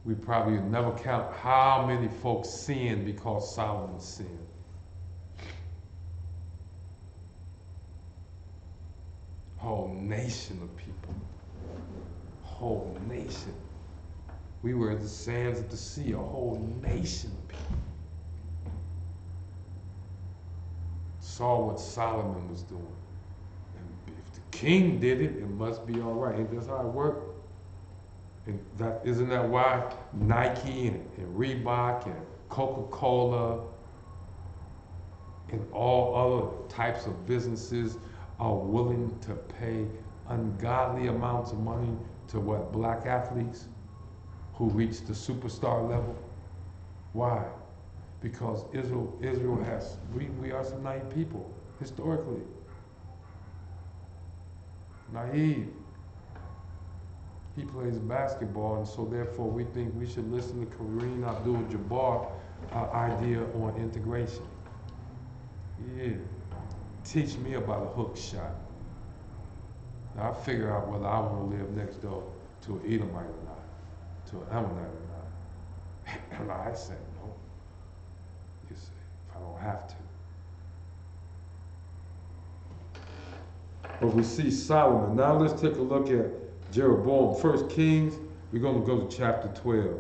A: We probably never count how many folks sinned because Solomon sinned. Whole nation of people. Whole nation. We were the sands of the sea, a whole nation of people. Saw what Solomon was doing. And if the king did it, it must be all right. Ain't that how it worked? And isn't that why Nike and Reebok and Coca-Cola and all other types of businesses are willing to pay ungodly amounts of money to what? Black athletes who reach the superstar level? Why? Because Israel has, we are some naive people, historically. Naive. He plays basketball, and so therefore we think we should listen to Kareem Abdul-Jabbar idea on integration. Yeah. Teach me about a hook shot. Now I figure out whether I want to live next door to an Edomite or not, to an Ammonite or not. And I say no. You see, if I don't have to. But we see Solomon. Now let's take a look at Jeroboam. 1 Kings, we're going to go to chapter 12.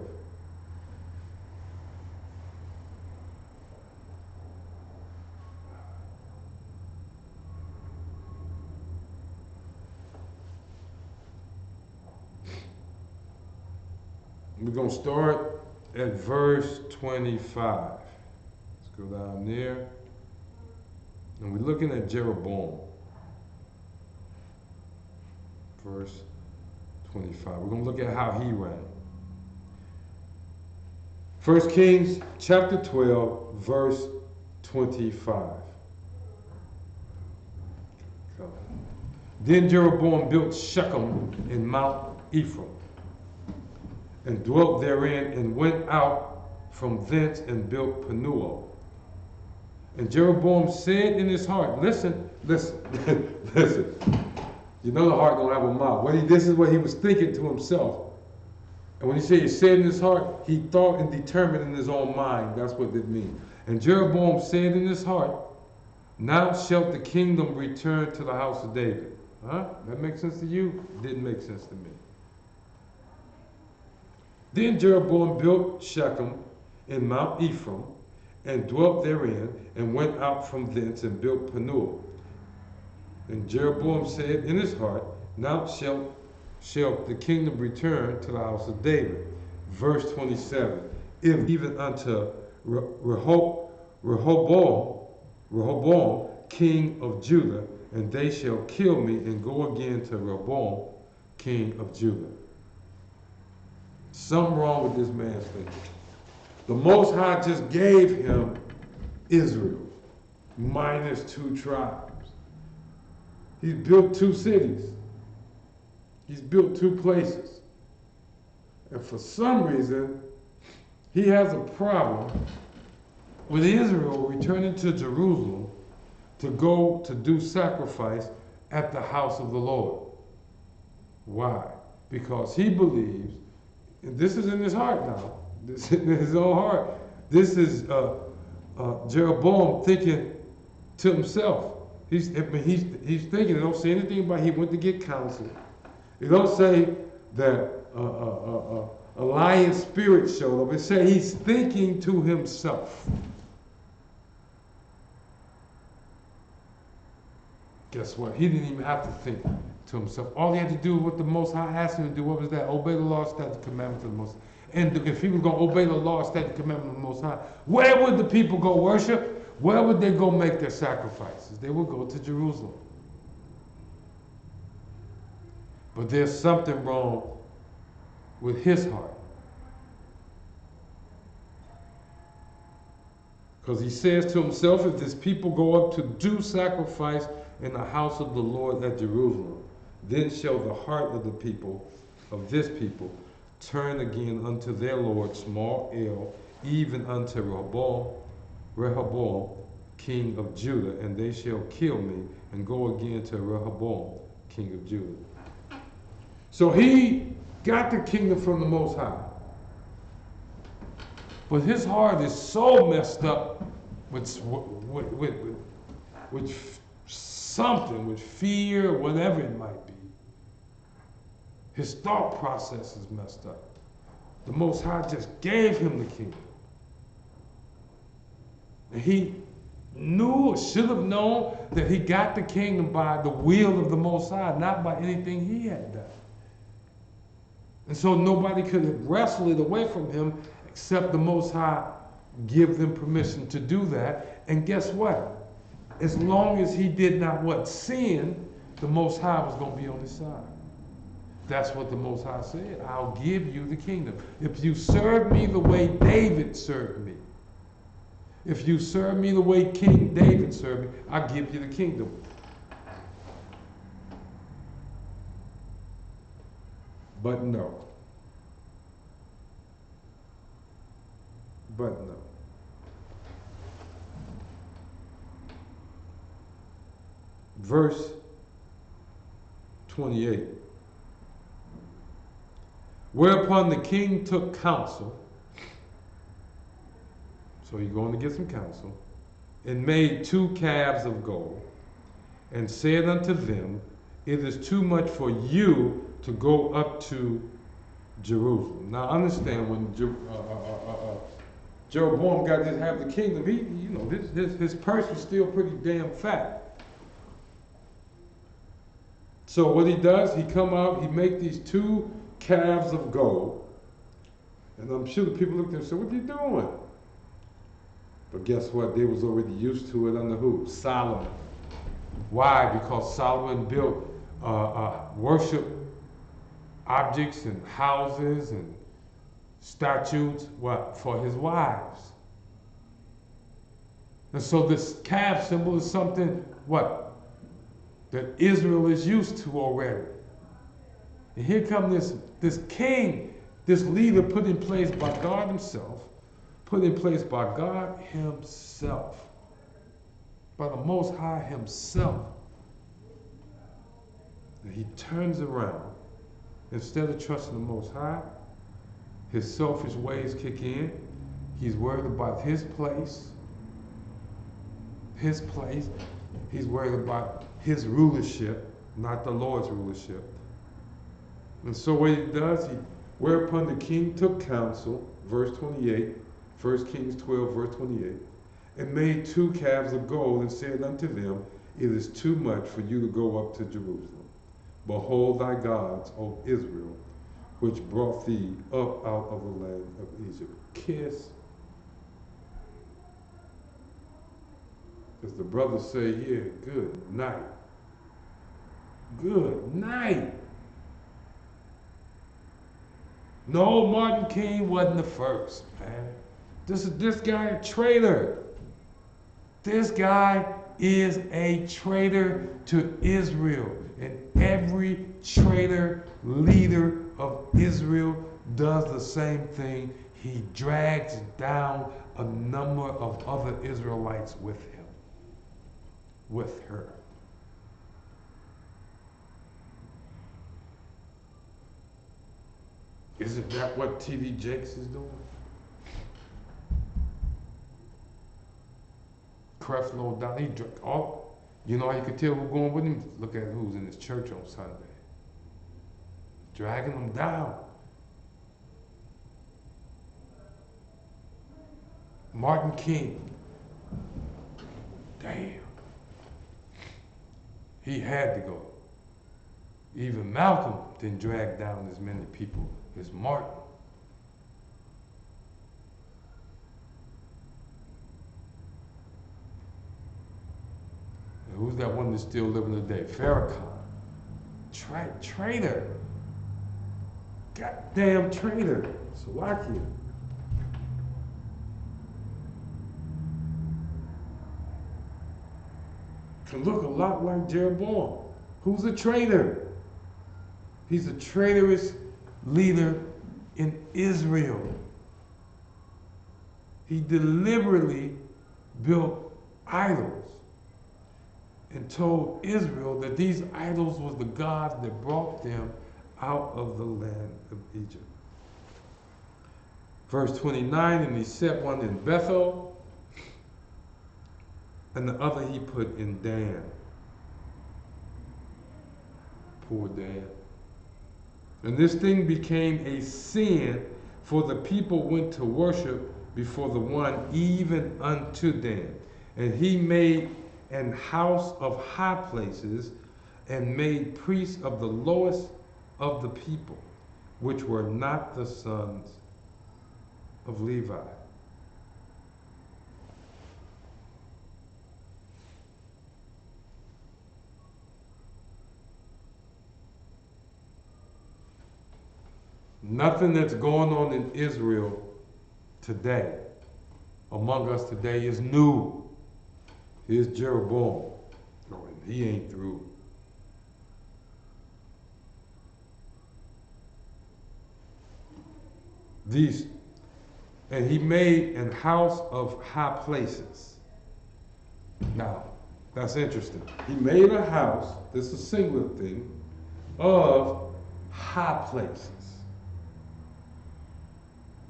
A: We're going to start at verse 25. Let's go down there. And we're looking at Jeroboam. Verse 25. We're going to look at how he reigned. 1 Kings chapter 12, verse 25. Then Jeroboam built Shechem in Mount Ephraim, and dwelt therein, and went out from thence and built Penuel. And Jeroboam said in his heart, listen, listen. You know the heart don't have a mouth. This is what he was thinking to himself. And when he said in his heart, he thought and determined in his own mind. That's what it means. And Jeroboam said in his heart, now shalt the kingdom return to the house of David. Huh? That makes sense to you? Didn't make sense to me. Then Jeroboam built Shechem in Mount Ephraim, and dwelt therein, and went out from thence and built Penuel. And Jeroboam said in his heart, now shall the kingdom return to the house of David. Verse 27, if even unto Rehoboam, king of Judah, and they shall kill me, and go again to Rehoboam, king of Judah. Something wrong with this man's thinking. The Most High just gave him Israel, minus 2 tribes. He's built 2 cities. He's built 2 places. And for some reason, he has a problem with Israel returning to Jerusalem to go to do sacrifice at the house of the Lord. Why? Because he believes, and this is in his heart now, this is in his own heart, this is Jeroboam thinking to himself. He's thinking, it don't say anything about he went to get counsel. It don't say that a lion spirit showed up. It says he's thinking to himself. Guess what? He didn't even have to think to himself. All he had to do, what the Most High asked him to do, what was that? Obey the law, statute, commandments of the Most High. And if he was going to obey the law, statute, commandments of the Most High, where would the people go worship? Where would they go make their sacrifices? They would go to Jerusalem. But there's something wrong with his heart. Because he says to himself, if this people go up to do sacrifice in the house of the Lord at Jerusalem, then shall the heart of the people, of this people, turn again unto their Lord, small L, even unto Rehoboam, king of Judah, and they shall kill me, and go again to Rehoboam, king of Judah. So he got the kingdom from the Most High. But his heart is so messed up with something, with fear, whatever it might be. His thought process is messed up. The Most High just gave him the kingdom. And he knew or should have known that he got the kingdom by the will of the Most High, not by anything he had done. And so nobody could wrestle it away from him except the Most High give them permission to do that. And guess what? As long as he did not sin, the Most High was going to be on his side. That's what the Most High said. I'll give you the kingdom. If you serve me the way David served me, if you serve me the way King David served me, I'll give you the kingdom. But no. But no. Verse 28. Whereupon the king took counsel, so he's going to get some counsel, and made 2 calves of gold, and said unto them, it is too much for you to go up to Jerusalem. Now understand, when Jeroboam got to have the kingdom, his purse was still pretty damn fat. So what he does, he come out, he make these 2 calves of gold, and I'm sure the people looked at him and said, what are you doing? But guess what? They was already used to it under who? Solomon. Why? Because Solomon built worship objects and houses and statues, what? For his wives. And so this calf symbol is something, what? That Israel is used to already. And here comes this king, this leader put in place by God himself, put in place by God himself, by the Most High himself. And he turns around. Instead of trusting the Most High, his selfish ways kick in. He's worried about his place. He's worried about his rulership, not the Lord's rulership. And so what he does, whereupon the king took counsel, verse 28, 1 Kings 12, verse 28, and made 2 calves of gold, and said unto them, it is too much for you to go up to Jerusalem. Behold thy gods, O Israel, which brought thee up out of the land of Egypt. Kiss. As the brothers say here, good night. Good night. No, Martin King wasn't the first, man. This guy a traitor. This guy is a traitor to Israel. And every traitor leader of Israel does the same thing. He drags down a number of other Israelites with him, with her. Isn't that what T.D. Jakes is doing? Creflo Dollar, he drank all. You know how you could tell who's going with him? Look at who's in his church on Sunday. Dragging them down. Martin King. Damn. He had to go. Even Malcolm didn't drag down as many people as Martin. And who's that one that's still living today? Farrakhan. Traitor. Goddamn traitor. Slovakia. Can look a lot like Jeroboam. Who's a traitor? He's a traitorous leader in Israel. He deliberately built idols and told Israel that these idols was the gods that brought them out of the land of Egypt. Verse 29, and he set one in Bethel, and the other he put in Dan. Poor Dan. And this thing became a sin, for the people went to worship before the one, even unto Dan. And he made an house of high places, and made priests of the lowest of the people, which were not the sons of Levi. Nothing that's going on in Israel today, among us today, is new. Here's Jeroboam. Oh, and he ain't through. These, and he made an house of high places. Now, that's interesting. He made a house, this is a singular thing, of high places.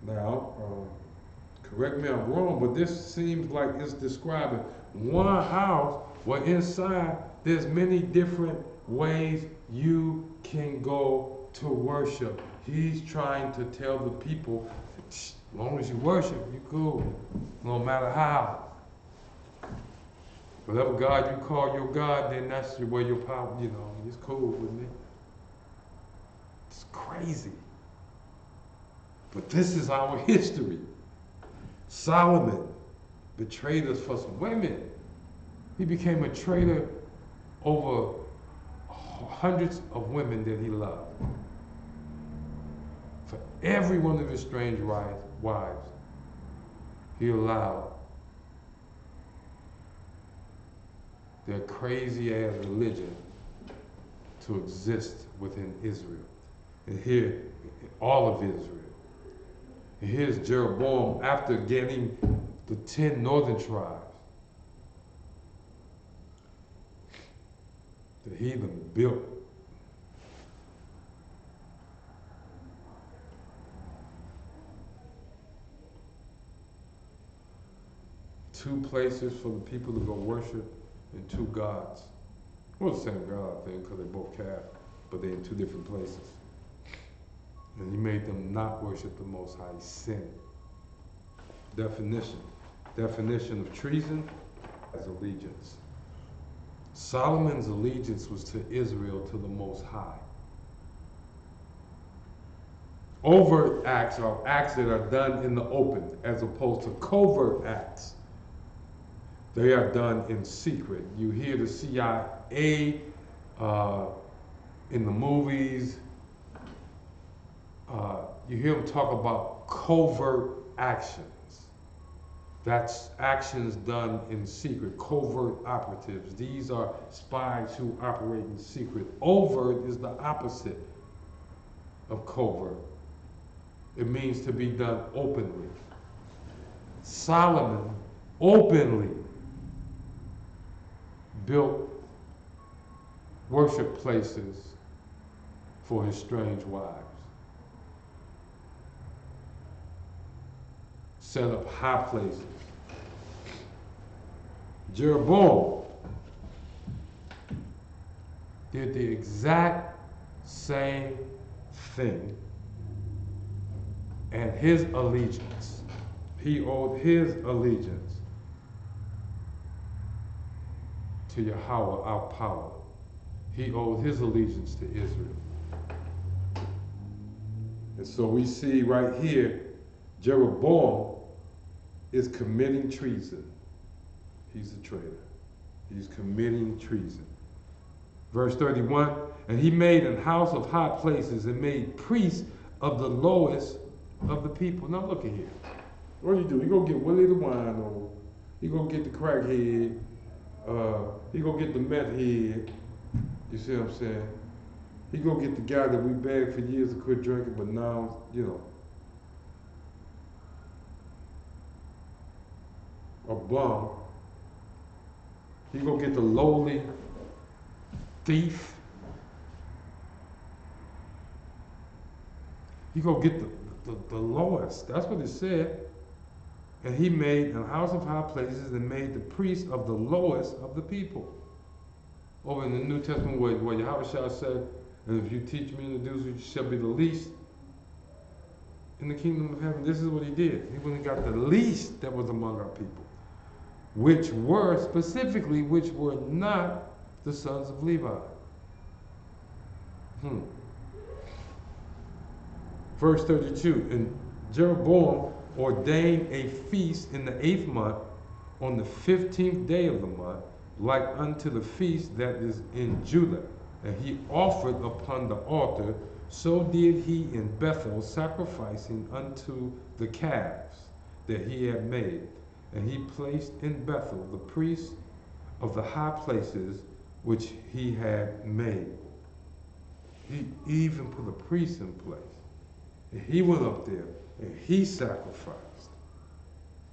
A: Now, correct me if I'm wrong, but this seems like it's describing one house where inside there's many different ways you can go to worship. He's trying to tell the people, as long as you worship, you cool, no matter how. Whatever God you call your God, then that's where your power, it's cool with me. It's crazy. But this is our history. Solomon betrayed us for some women. He became a traitor over hundreds of women that he loved. For every one of his strange wives, he allowed their crazy ass religion to exist within Israel. And here, all of Israel. And here's Jeroboam after getting the 10 northern tribes. The heathen built two places for the people to go worship and two gods. Well, the same God, I think, because they both calf, but they're in two different places. And he made them not worship the Most High. Sin. Definition of treason as allegiance. Solomon's allegiance was to Israel, to the Most High. Overt acts are acts that are done in the open, as opposed to covert acts. They are done in secret. You hear the CIA in the movies. You hear them talk about covert actions. That's actions done in secret, covert operatives. These are spies who operate in secret. Overt is the opposite of covert. It means to be done openly. Solomon openly built worship places for his strange wives. Set up high places. Jeroboam did the exact same thing, and his allegiance, he owed his allegiance to Yahweh, our power. He owed his allegiance to Israel. And so we see right here, Jeroboam is committing treason. He's a traitor. He's committing treason. Verse 31, and he made an house of high places and made priests of the lowest of the people. Now look at here. What do? He go get Willie the wino. He go get the crackhead. He go get the meth head. You see what I'm saying? He go get the guy that we begged for years to quit drinking, but now, a bum. He go get the lowly thief. He go get the lowest. That's what it said. And he made a house of high places and made the priests of the lowest of the people. Over in the New Testament where Yahweh said, and if you teach me to do, you shall be the least in the kingdom of heaven. This is what he did. He went and got the least that was among our people, which were not the sons of Levi. Verse 32, and Jeroboam ordained a feast in the 8th month on the 15th day of the month, like unto the feast that is in Judah. And he offered upon the altar, so did he in Bethel, sacrificing unto the calves that he had made. And he placed in Bethel the priests of the high places which he had made. He even put a priest in place. And he went up there and he sacrificed.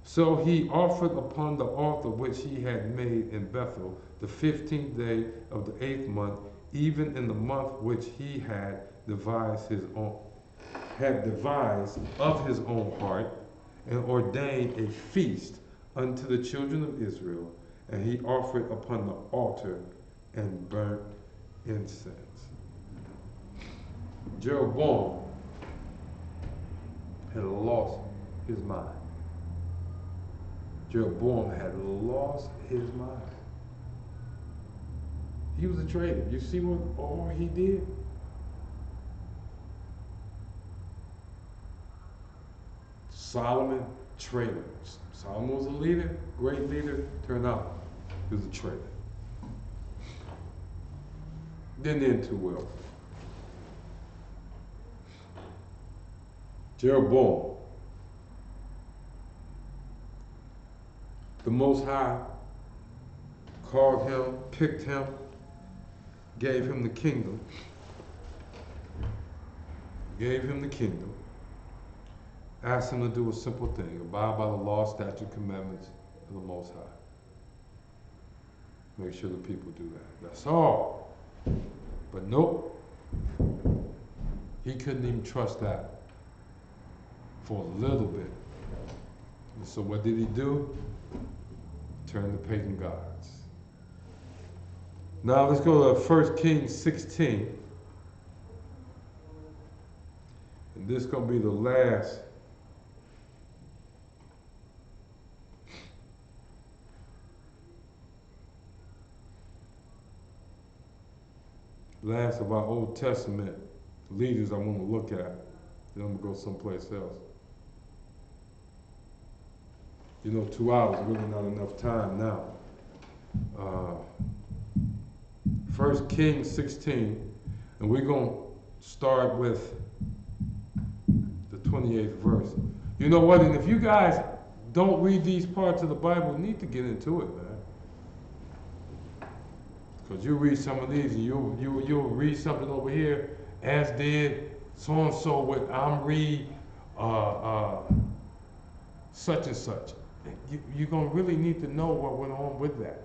A: So he offered upon the altar which he had made in Bethel the 15th day of the 8th month, even in the month which he had devised of his own heart, and ordained a feast unto the children of Israel, and he offered upon the altar and burnt incense. Jeroboam had lost his mind. Jeroboam had lost his mind. He was a traitor. You see what all he did? Solomon, traitor. Solomon was a leader, great leader. Turned out he was a traitor. Didn't end too well. Jeroboam, the Most High called him, picked him, gave him the kingdom. Gave him the kingdom. Asked him to do a simple thing, abide by the law, statute, commandments of the Most High. Make sure the people do that. That's all. But nope. He couldn't even trust that for a little bit. And so what did he do? Turn to pagan gods. Now let's go to 1 Kings 16. And this is going to be the last of our Old Testament leaders I want to look at. Then I'm going to go someplace else. You know, 2 hours is really not enough time now. 1 Kings 16, and we're going to start with the 28th verse. You know what? And if you guys don't read these parts of the Bible, you need to get into it, man. Because you read some of these, and you'll read something over here, as did so-and-so with Omri, such and such. You're going to really need to know what went on with that.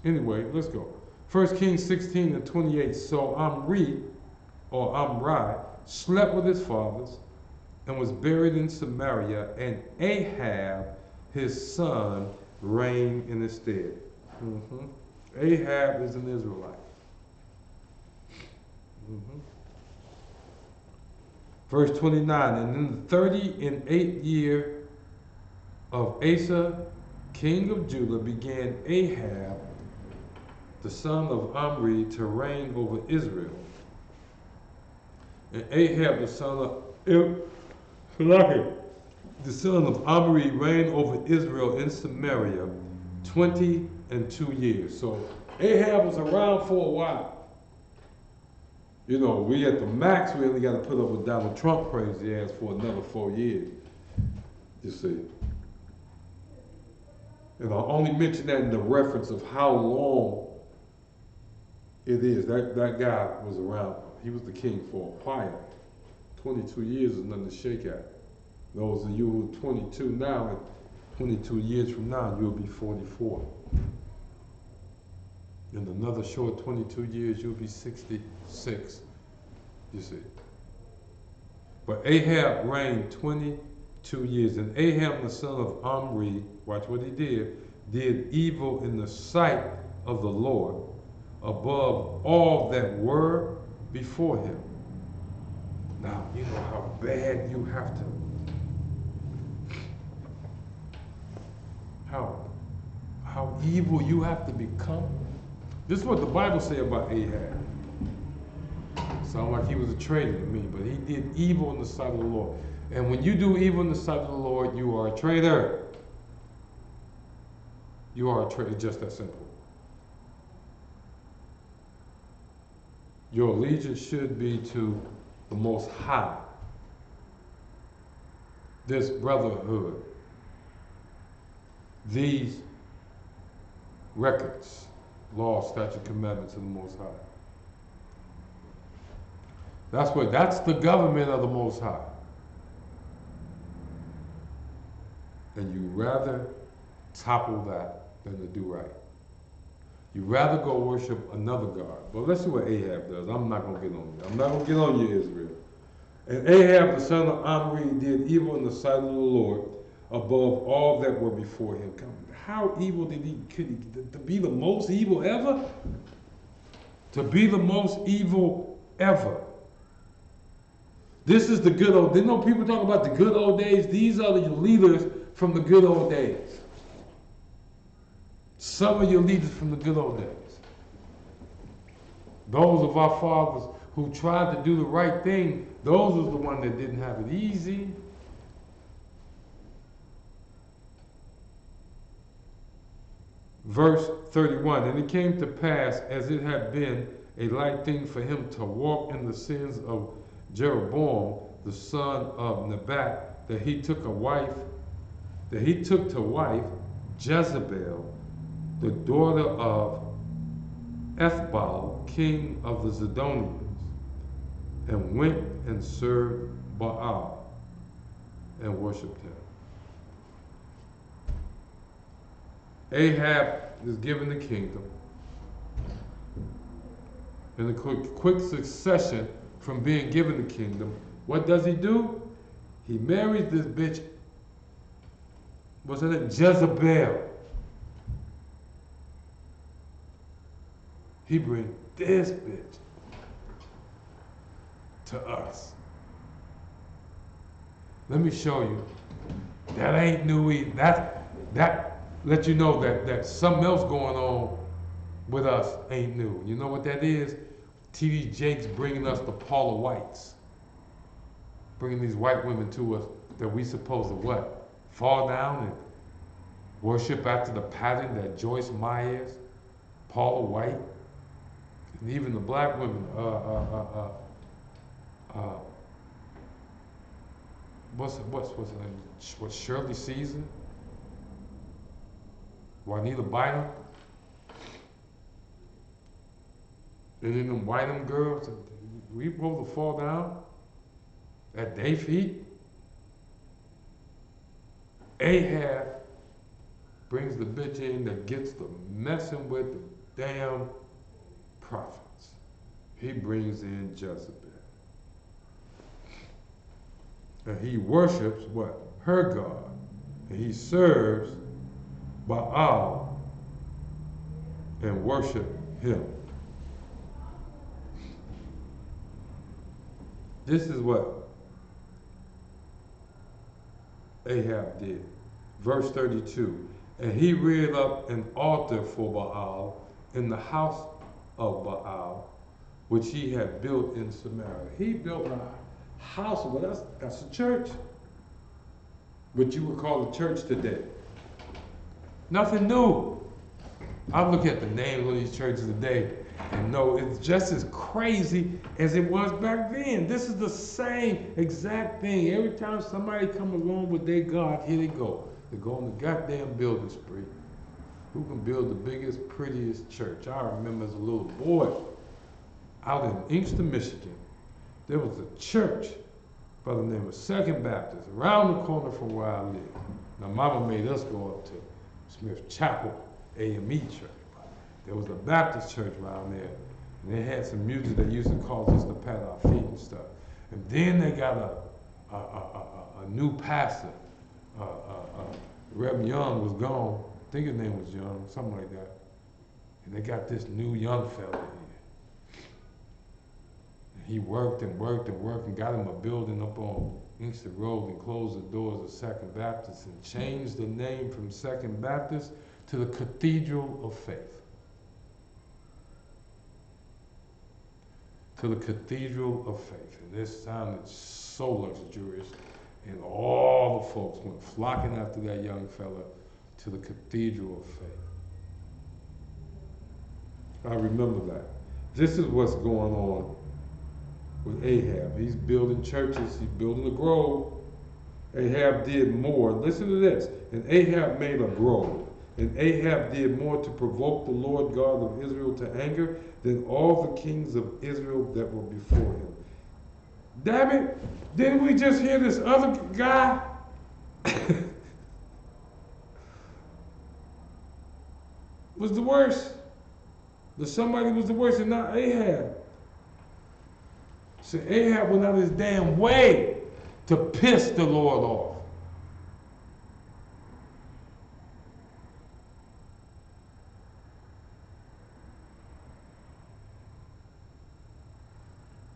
A: Anyway, let's go. 1 Kings 16 and 28. So Omri, slept with his fathers and was buried in Samaria, and Ahab, his son, reigned in his stead. Ahab is an Israelite. Verse 29, and in the 38th year of Asa, king of Judah, began Ahab, the son of Omri, to reign over Israel. And Ahab, the son of Omri, reigned over Israel in Samaria 22 years. So Ahab was around for a while. You know, we at the max, we only got to put up with Donald Trump crazy ass for another 4 years. You see. And I only mention that in the reference of how long it is. That guy was around. He was the king for a while. 22 years is nothing to shake at. Those of you who are 22 now, and 22 years from now, you'll be 44. In another short 22 years, you'll be 66, you see. But Ahab reigned 22 years, and Ahab, the son of Omri, watch what he did evil in the sight of the Lord, above all that were before him. Now, you know how bad you have to, how evil you have to become. This is what the Bible says about Ahab. Sounds like he was a traitor to me, but he did evil in the sight of the Lord. And when you do evil in the sight of the Lord, you are a traitor. You are a traitor, just that simple. Your allegiance should be to the Most High. This brotherhood. These records. Law, statute, commandments of the Most High. That's the government of the Most High. And you rather topple that than to do right. You rather go worship another God. But let's see what Ahab does. I'm not going to get on you. I'm not going to get on you, Israel. And Ahab, the son of Omri, did evil in the sight of the Lord above all that were before him. How evil could he, to be the most evil ever? To be the most evil ever. This is the good old, you know people talk about the good old days? These are the leaders from the good old days. Some of your leaders from the good old days. Those of our fathers who tried to do the right thing, those was the ones that didn't have it easy. Verse 31, and it came to pass, as it had been a light thing for him to walk in the sins of Jeroboam, the son of Nebat, that he took to wife Jezebel, the daughter of Ethbaal, king of the Zidonians, and went and served Baal and worshipped him. Ahab is given the kingdom in a quick succession from being given the kingdom. What does he do? He marries this bitch, what's her name? Jezebel. He brings this bitch to us. Let me show you. That ain't new either. That let you know that something else going on with us ain't new. You know what that is? T.D. Jakes bringing us the Paula Whites. Bringing these white women to us that we supposed to what? Fall down and worship after the pattern that Joyce Myers, Paula White, and even the black women, what's her name? What, Shirley Caesar? Juanita Bynum? And then them white girls, we supposed to fall down at their feet? Ahab brings the bitch in that gets to messing with the damn prophets. He brings in Jezebel. And he worships what? Her God. And he serves Baal and worship him. This is what Ahab did. Verse 32. And he reared up an altar for Baal in the house of Baal, which he had built in Samaria. He built a house, well, that's a church. What you would call a church today. Nothing new. I look at the names of these churches today and know it's just as crazy as it was back then. This is the same exact thing. Every time somebody come along with their God, here they go. They go on the goddamn building spree. Who can build the biggest, prettiest church? I remember as a little boy out in Inkster, Michigan, there was a church by the name of Second Baptist around the corner from where I live. Now, Mama made us go up to Smith Chapel AME Church. There was a Baptist church around there, and they had some music that used to cause us to pat our feet and stuff. And then they got a new pastor. Reverend Young was gone. I think his name was Young, something like that. And they got this new young fella here. And he worked and worked and worked and got him a building up on Inkster Road and closed the doors of Second Baptist and changed the name from Second Baptist to the Cathedral of Faith. To the Cathedral of Faith. And this sounded so luxurious. And all the folks went flocking after that young fella to the Cathedral of Faith. I remember that. This is what's going on with Ahab. He's building churches. He's building a grove. Ahab did more. Listen to this. And Ahab made a grove. And Ahab did more to provoke the Lord God of Israel to anger than all the kings of Israel that were before him. Damn it, didn't we just hear this other guy was the worst. The somebody was the worst, and not Ahab. So Ahab went out of his damn way to piss the Lord off.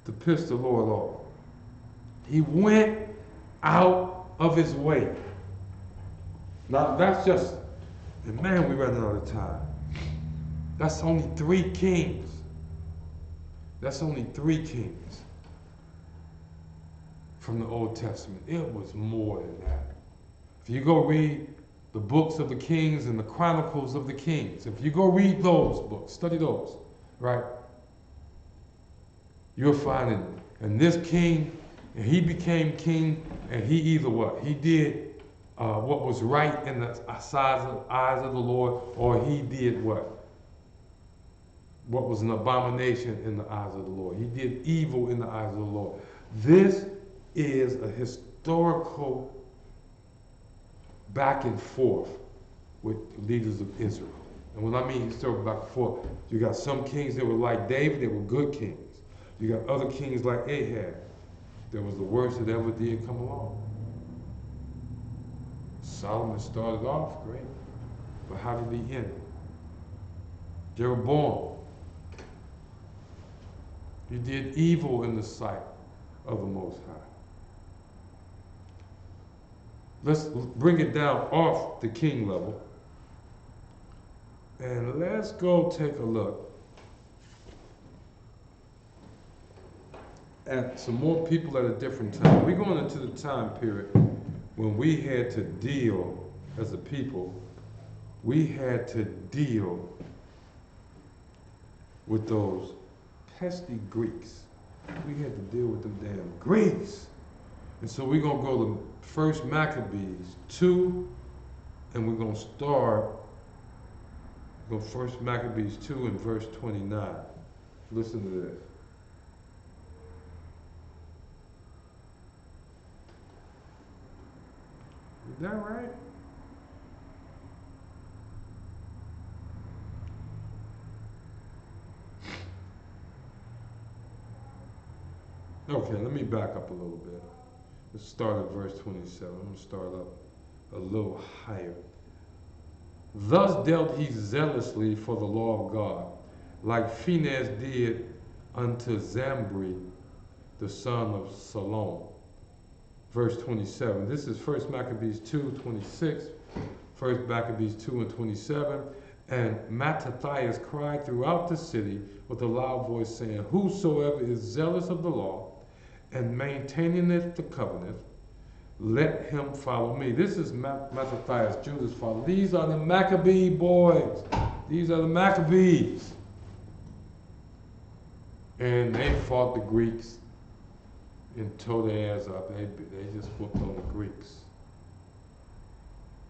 A: To piss the Lord off. He went out of his way. Now that's just, and man, we're running out of time. That's only 3 kings. That's only 3 kings from the Old Testament. It was more than that. If you go read the books of the kings and the chronicles of the kings, if you go read those books, study those, right? You'll find it. And this king, and he became king, and he either what? He did what was right in the eyes of the Lord, or he did what? What was an abomination in the eyes of the Lord. He did evil in the eyes of the Lord. This is a historical back and forth with leaders of Israel. And when I mean historical back and forth, you got some kings that were like David, they were good kings. You got other kings like Ahab, that was the worst that ever did come along. Solomon started off great, but how did he end? Jeroboam, he did evil in the sight of the Most High. Let's bring it down off the king level, and let's go take a look at some more people at a different time. We're going into the time period when we had to deal, as a people, we had to deal with those pesky Greeks. We had to deal with them damn Greeks. And so we're going to go to 1 Maccabees 2, and we're going to start, go 1 Maccabees 2 and verse 29. Listen to this. Is that right? Okay, let me back up a little bit. Let's start at verse 27. I'm going to start up a little higher. Thus dealt he zealously for the law of God, like Phinehas did unto Zambri, the son of Salom. Verse 27. This is 1 Maccabees 2, 26. 1 Maccabees 2 and 27. And Mattathias cried throughout the city with a loud voice, saying, whosoever is zealous of the law and maintaineth the covenant, let him follow me. This is Mattathias, Judah's father. These are the Maccabee boys. These are the Maccabees. And they fought the Greeks and tore their ass up. They just whooped on the Greeks.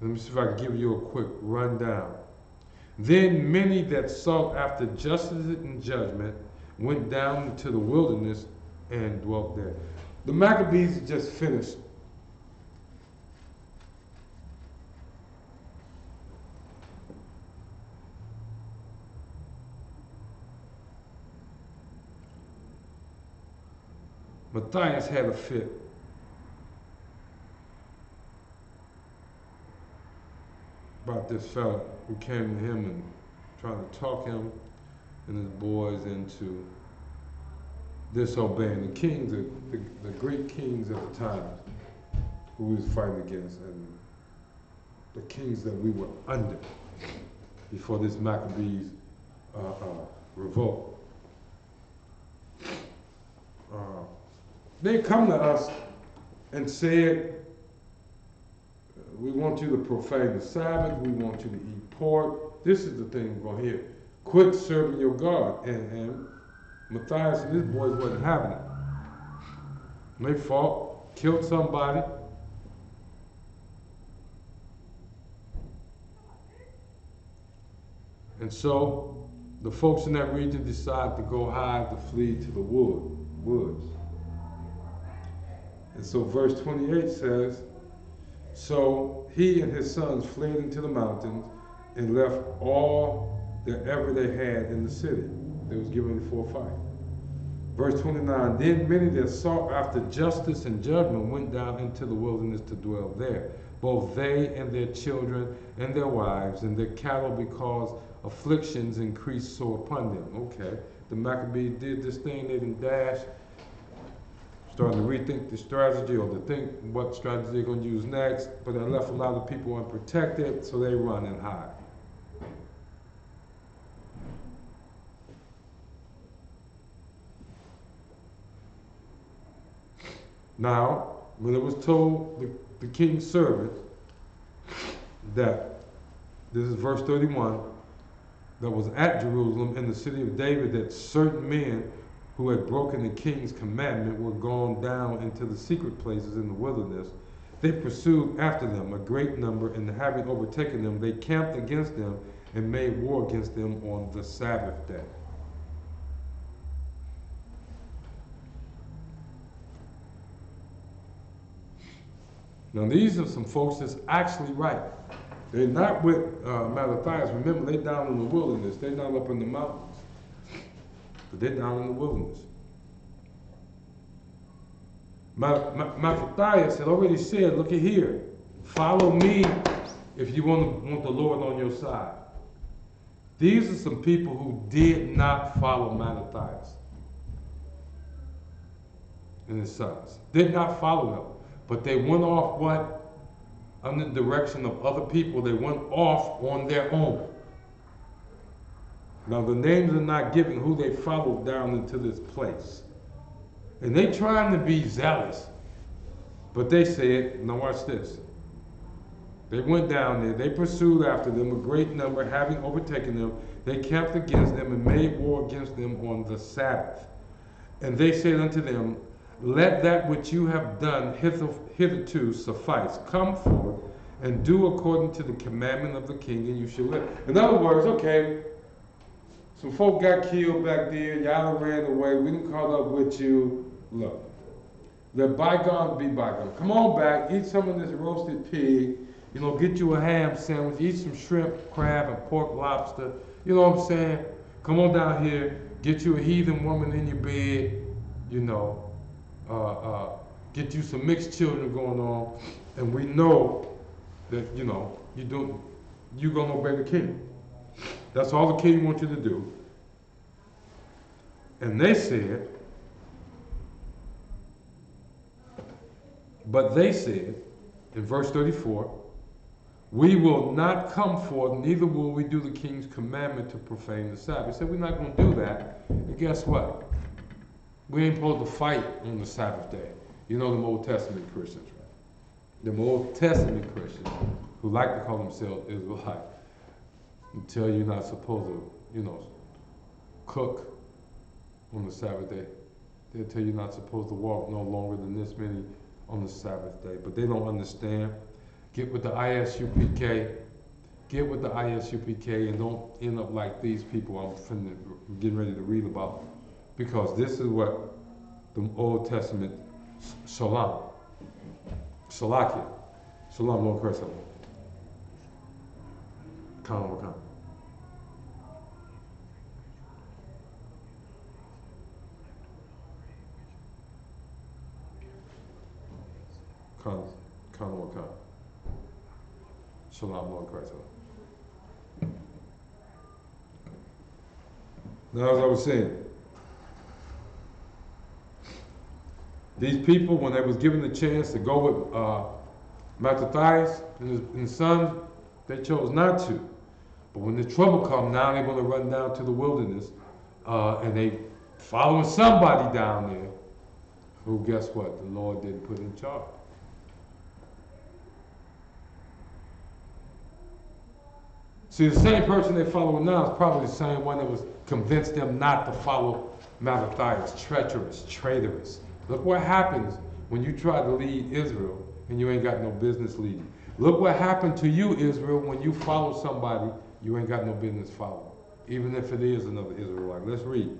A: Let me see if I can give you a quick rundown. Then many that sought after justice and judgment went down into the wilderness and dwelt there. The Maccabees just finished. Matthias had a fit. About this fella who came to him and trying to talk him and his boys into disobeying the kings, the great kings at the time who he was fighting against, and the kings that we were under before this Maccabees revolt. They come to us and said, we want you to profane the Sabbath, we want you to eat pork. This is the thing we're going to hear. Quit serving your God. And Matthias and his boys wasn't having it. They fought, killed somebody. And so the folks in that region decided to go hide, to flee to the woods. And so verse 28 says, so he and his sons fled into the mountains and left all that ever they had in the city. They was getting ready for a fight. Verse 29, then many that sought after justice and judgment went down into the wilderness to dwell there, both they and their children and their wives and their cattle, because afflictions increased sore upon them. Okay, the Maccabees did this thing, they didn't dash, starting to rethink the strategy or to think what strategy they're going to use next, but that left a lot of people unprotected, so they run and hide. Now, when it was told the king's servant that, this is verse 31, that was at Jerusalem in the city of David, that certain men who had broken the king's commandment were gone down into the secret places in the wilderness, they pursued after them a great number, and having overtaken them, they camped against them and made war against them on the Sabbath day. Now these are some folks that's actually right. They're not with Mattathias. Remember, they're down in the wilderness. They're not up in the mountains. But they're down in the wilderness. Mattathias had already said, look at here, follow me if you want the Lord on your side. These are some people who did not follow Mattathias and his sons. Did not follow them. But they went off what? Under the direction of other people. They went off on their own. Now the names are not given who they followed down into this place. And they trying to be zealous. But they said, now watch this. They went down there, they pursued after them a great number, having overtaken them. They camped against them and made war against them on the Sabbath. And they said unto them, let that which you have done hitherto suffice. Come forth and do according to the commandment of the king, and you shall live. In other words, okay, some folk got killed back there, y'all ran away, we didn't caught up with you. Look, let bygones be bygones. Come on back, eat some of this roasted pig, you know, get you a ham sandwich, eat some shrimp, crab, and pork lobster. You know what I'm saying? Come on down here, get you a heathen woman in your bed, you know, get you some mixed children going on, and we know that, you know, you're going to obey the king. That's all the king wants you to do. And they said, but they said, in verse 34, we will not come forth, neither will we do the king's commandment to profane the Sabbath. He said, we're not going to do that. And guess what? We ain't supposed to fight on the Sabbath day. You know them Old Testament Christians, right? Them Old Testament Christians who like to call themselves Israelites and tell you not supposed to, you know, cook on the Sabbath day. They'll tell you not supposed to walk no longer than this many on the Sabbath day. But they don't understand. Get with the ISUPK. Get with the ISUPK and don't end up like these people I'm getting ready to read about. Because this is what the Old Testament, Shalom, Shalakia, Shalom, Lord Christ, Khan Wakan. Khan Wakan. Shalom, Lord Christ. Now, as I was saying, these people, when they was given the chance to go with Mattathias and his son, they chose not to. But when the trouble comes, now they're going to run down to the wilderness, and they following somebody down there who, guess what, the Lord didn't put in charge. See, the same person they're following now is probably the same one that was convinced them not to follow Mattathias, traitorous. Look what happens when you try to lead Israel and you ain't got no business leading. Look what happened to you, Israel, when you follow somebody you ain't got no business following, even if it is another Israelite. Let's read.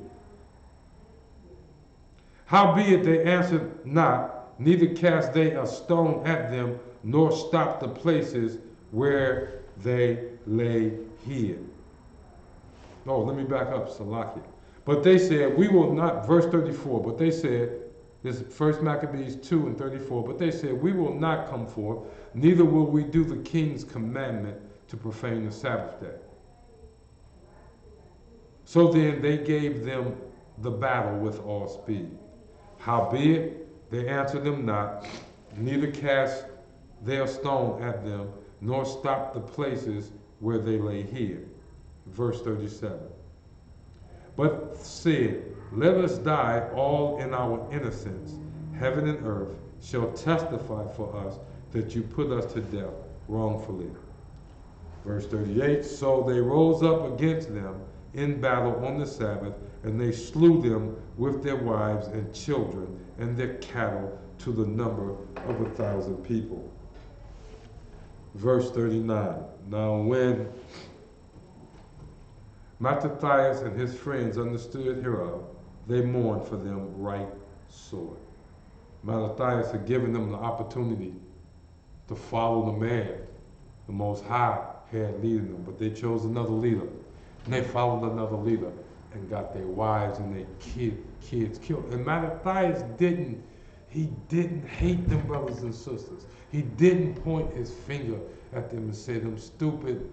A: Howbeit they answered not, neither cast they a stone at them, nor stopped the places where they lay hid. Oh, let me back up, Salakia. But they said, we will not, verse 34, but they said, this is 1 Maccabees 2 and 34, but they said, we will not come forth, neither will we do the king's commandment to profane the Sabbath day. So then they gave them the battle with all speed. Howbeit, they answered them not, neither cast their stone at them, nor stopped the places where they lay hid. Verse 37. But said, let us die all in our innocence. Heaven and earth shall testify for us that you put us to death wrongfully. Verse 38, so they rose up against them in battle on the Sabbath, and they slew them with their wives and children and their cattle to the number of 1,000 people. Verse 39, now when Mattathias and his friends understood hereof, they mourned for them right sore. Mattathias had given them the opportunity to follow the man, the Most High had leading them, but they chose another leader. And they followed another leader and got their wives and their kids killed. And Mattathias didn't hate them brothers and sisters. He didn't point his finger at them and say them stupid.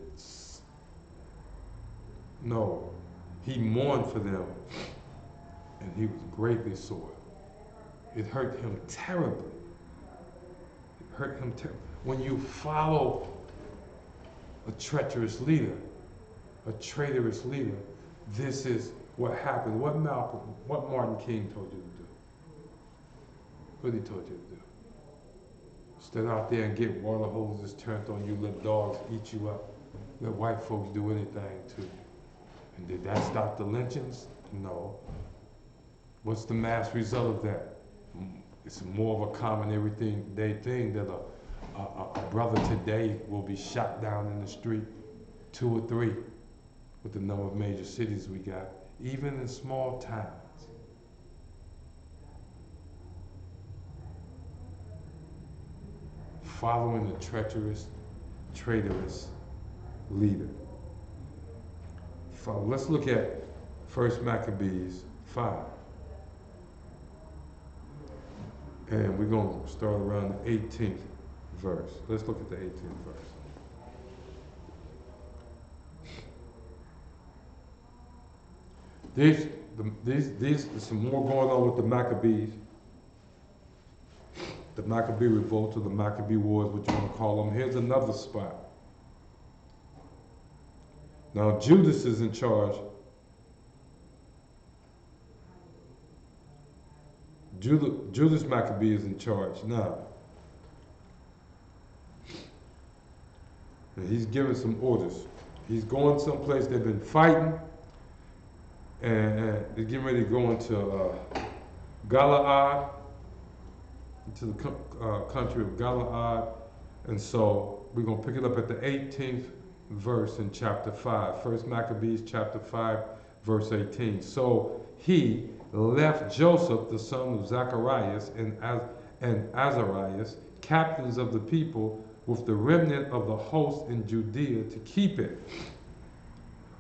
A: No, he mourned for them, and he was greatly sore. It hurt him terribly. It hurt him terribly. When you follow a treacherous leader, this is what happened. What Martin King told you to do. What he told you to do. Stand out there and get water hoses turned on you, let dogs eat you up. Let white folks do anything to you. And did that stop the lynchings? No. What's the mass result of that? It's more of a common everyday thing that a brother today will be shot down in the street, 2 or 3, with the number of major cities we got, even in small towns. Following a traitorous leader. So let's look at 1 Maccabees 5. And we're going to start around the 18th verse. Let's look at the 18th verse. There's some more going on with the Maccabees. The Maccabee revolt or the Maccabee wars, what you want to call them. Here's another spot. Now Judas is in charge. Judas Maccabee is in charge now. And he's giving some orders. He's going someplace they've been fighting, and they're getting ready to go into Galaad, into the country of Galaad. And so we're going to pick it up at the 18th verse in chapter 5. 1 Maccabees chapter 5, verse 18. So he left Joseph, the son of Zacharias, and Azarias, captains of the people, with the remnant of the host in Judea to keep it,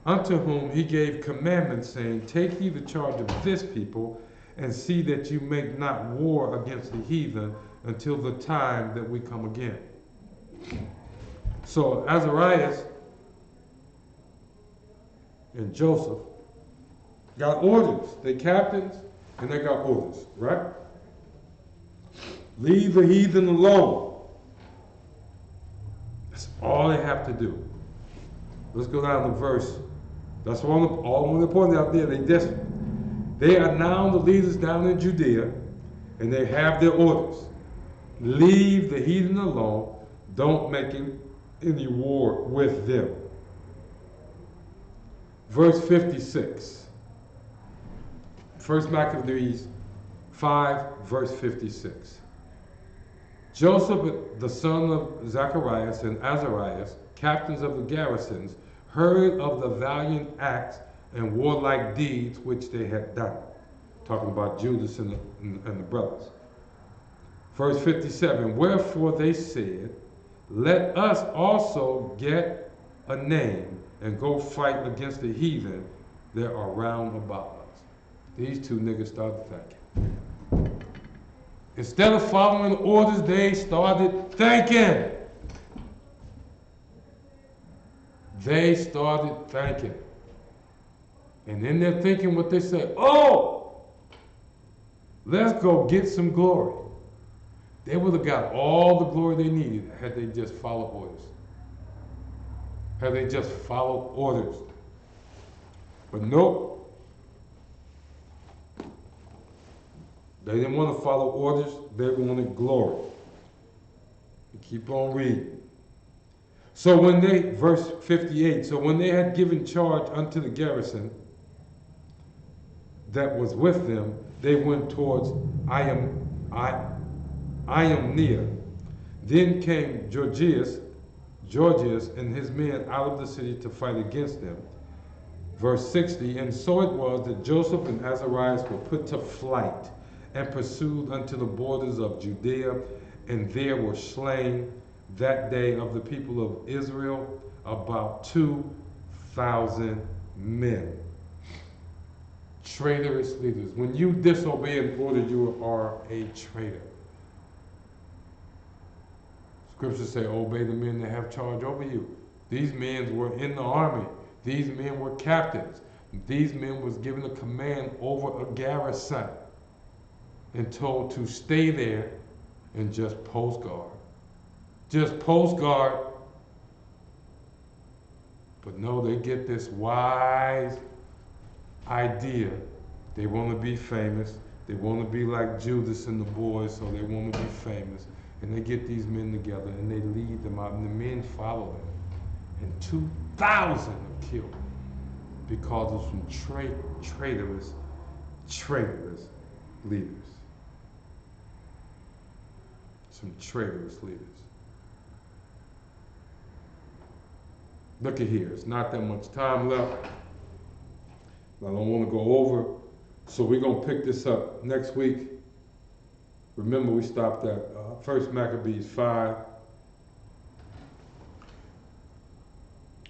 A: unto whom he gave commandments, saying, take ye the charge of this people, and see that you make not war against the heathen until the time that we come again. So Azarias and Joseph got orders. They captains and they got orders, right? Leave the heathen alone. That's all they have to do. Let's go down to verse. That's all I want to point out there. They are now the leaders down in Judea, and they have their orders. Leave the heathen alone. Don't make any war with them. Verse 56. 1 Maccabees 5, verse 56. Joseph, the son of Zacharias and Azarias, captains of the garrisons, heard of the valiant acts and warlike deeds which they had done. Talking about Judas and the brothers. Verse 57, wherefore they said, let us also get a name and go fight against the heathen that are round about us. These two niggas started thinking. Instead of following orders, they started thinking. They started thinking. And in their thinking, what they say, oh, let's go get some glory. They would have got all the glory they needed had they just followed orders. Had they just followed orders. But nope. They didn't want to follow orders, they wanted glory. You keep on reading. So when they, verse 58, so when they had given charge unto the garrison that was with them, they went towards I am near. Then came Georgius and his men out of the city to fight against them. Verse 60, and so it was that Joseph and Azarias were put to flight and pursued unto the borders of Judea, and there were slain that day of the people of Israel about 2,000 men. Traitorous leaders. When you disobey an order, you are a traitor. Scriptures say, obey the men that have charge over you. These men were in the army. These men were captains. These men was given a command over a garrison and told to stay there and just post guard. Just post guard. But no, they get this wise idea. They want to be famous. They want to be like Judas and the boys, so they want to be famous. And they get these men together and they lead them out, and the men follow them. And 2,000 are killed because of some traitorous leaders. Some traitorous leaders. Look at here, it's not that much time left. I don't want to go over, so we're going to pick this up next week. Remember, we stopped at 1 Maccabees 5.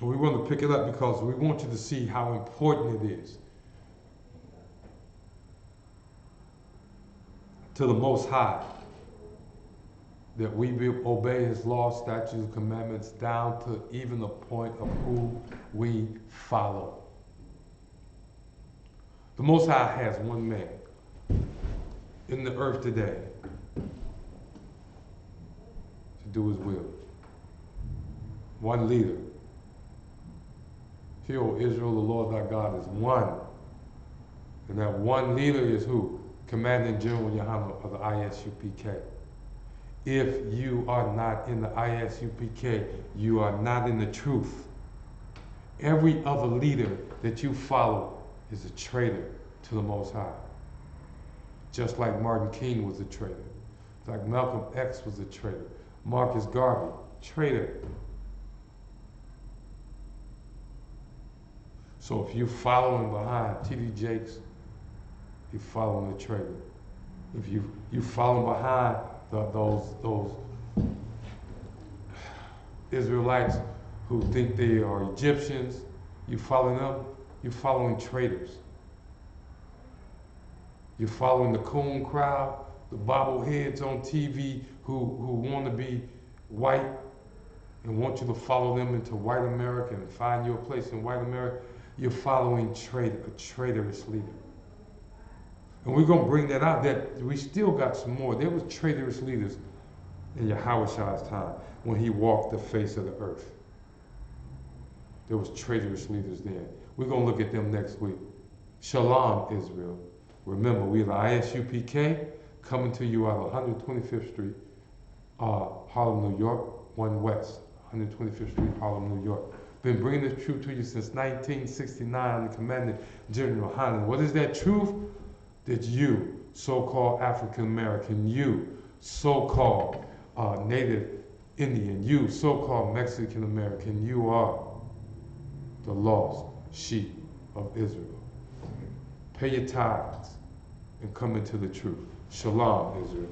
A: We want to pick it up because we want you to see how important it is to the Most High that we obey His laws, statutes, and commandments down to even the point of who we follow. The Most High has one man in the earth today to do His will. One leader. Hear, O Israel, the Lord thy God is one. And that one leader is who? Commanding General Yohana of the ISUPK. If you are not in the ISUPK, you are not in the truth. Every other leader that you follow is a traitor to the Most High. Just like Martin King was a traitor. Like Malcolm X was a traitor. Marcus Garvey, traitor. So if you're following behind T.D. Jakes, you're following a traitor. If you following behind those Israelites who think they are Egyptians, you following them, you're following traitors. You're following the coon crowd, the bobbleheads on TV who want to be white and want you to follow them into white America and find your place in white America. You're following a traitorous leader. And we're going to bring that out, that we still got some more. There was traitorous leaders in Yahushua's time when he walked the face of the earth. There was traitorous leaders then. We're going to look at them next week. Shalom, Israel. Remember, we are the ISUPK, coming to you out of 125th Street, Harlem, New York, 1 West, 125th Street, Harlem, New York. Been bringing this truth to you since 1969, the Commanding General Yohana. What is that truth? That you, so-called African American, you, so-called Native Indian, you, so-called Mexican American, you are the lost sheep of Israel. Pay your tithes and come into the truth. Shalom, Israel.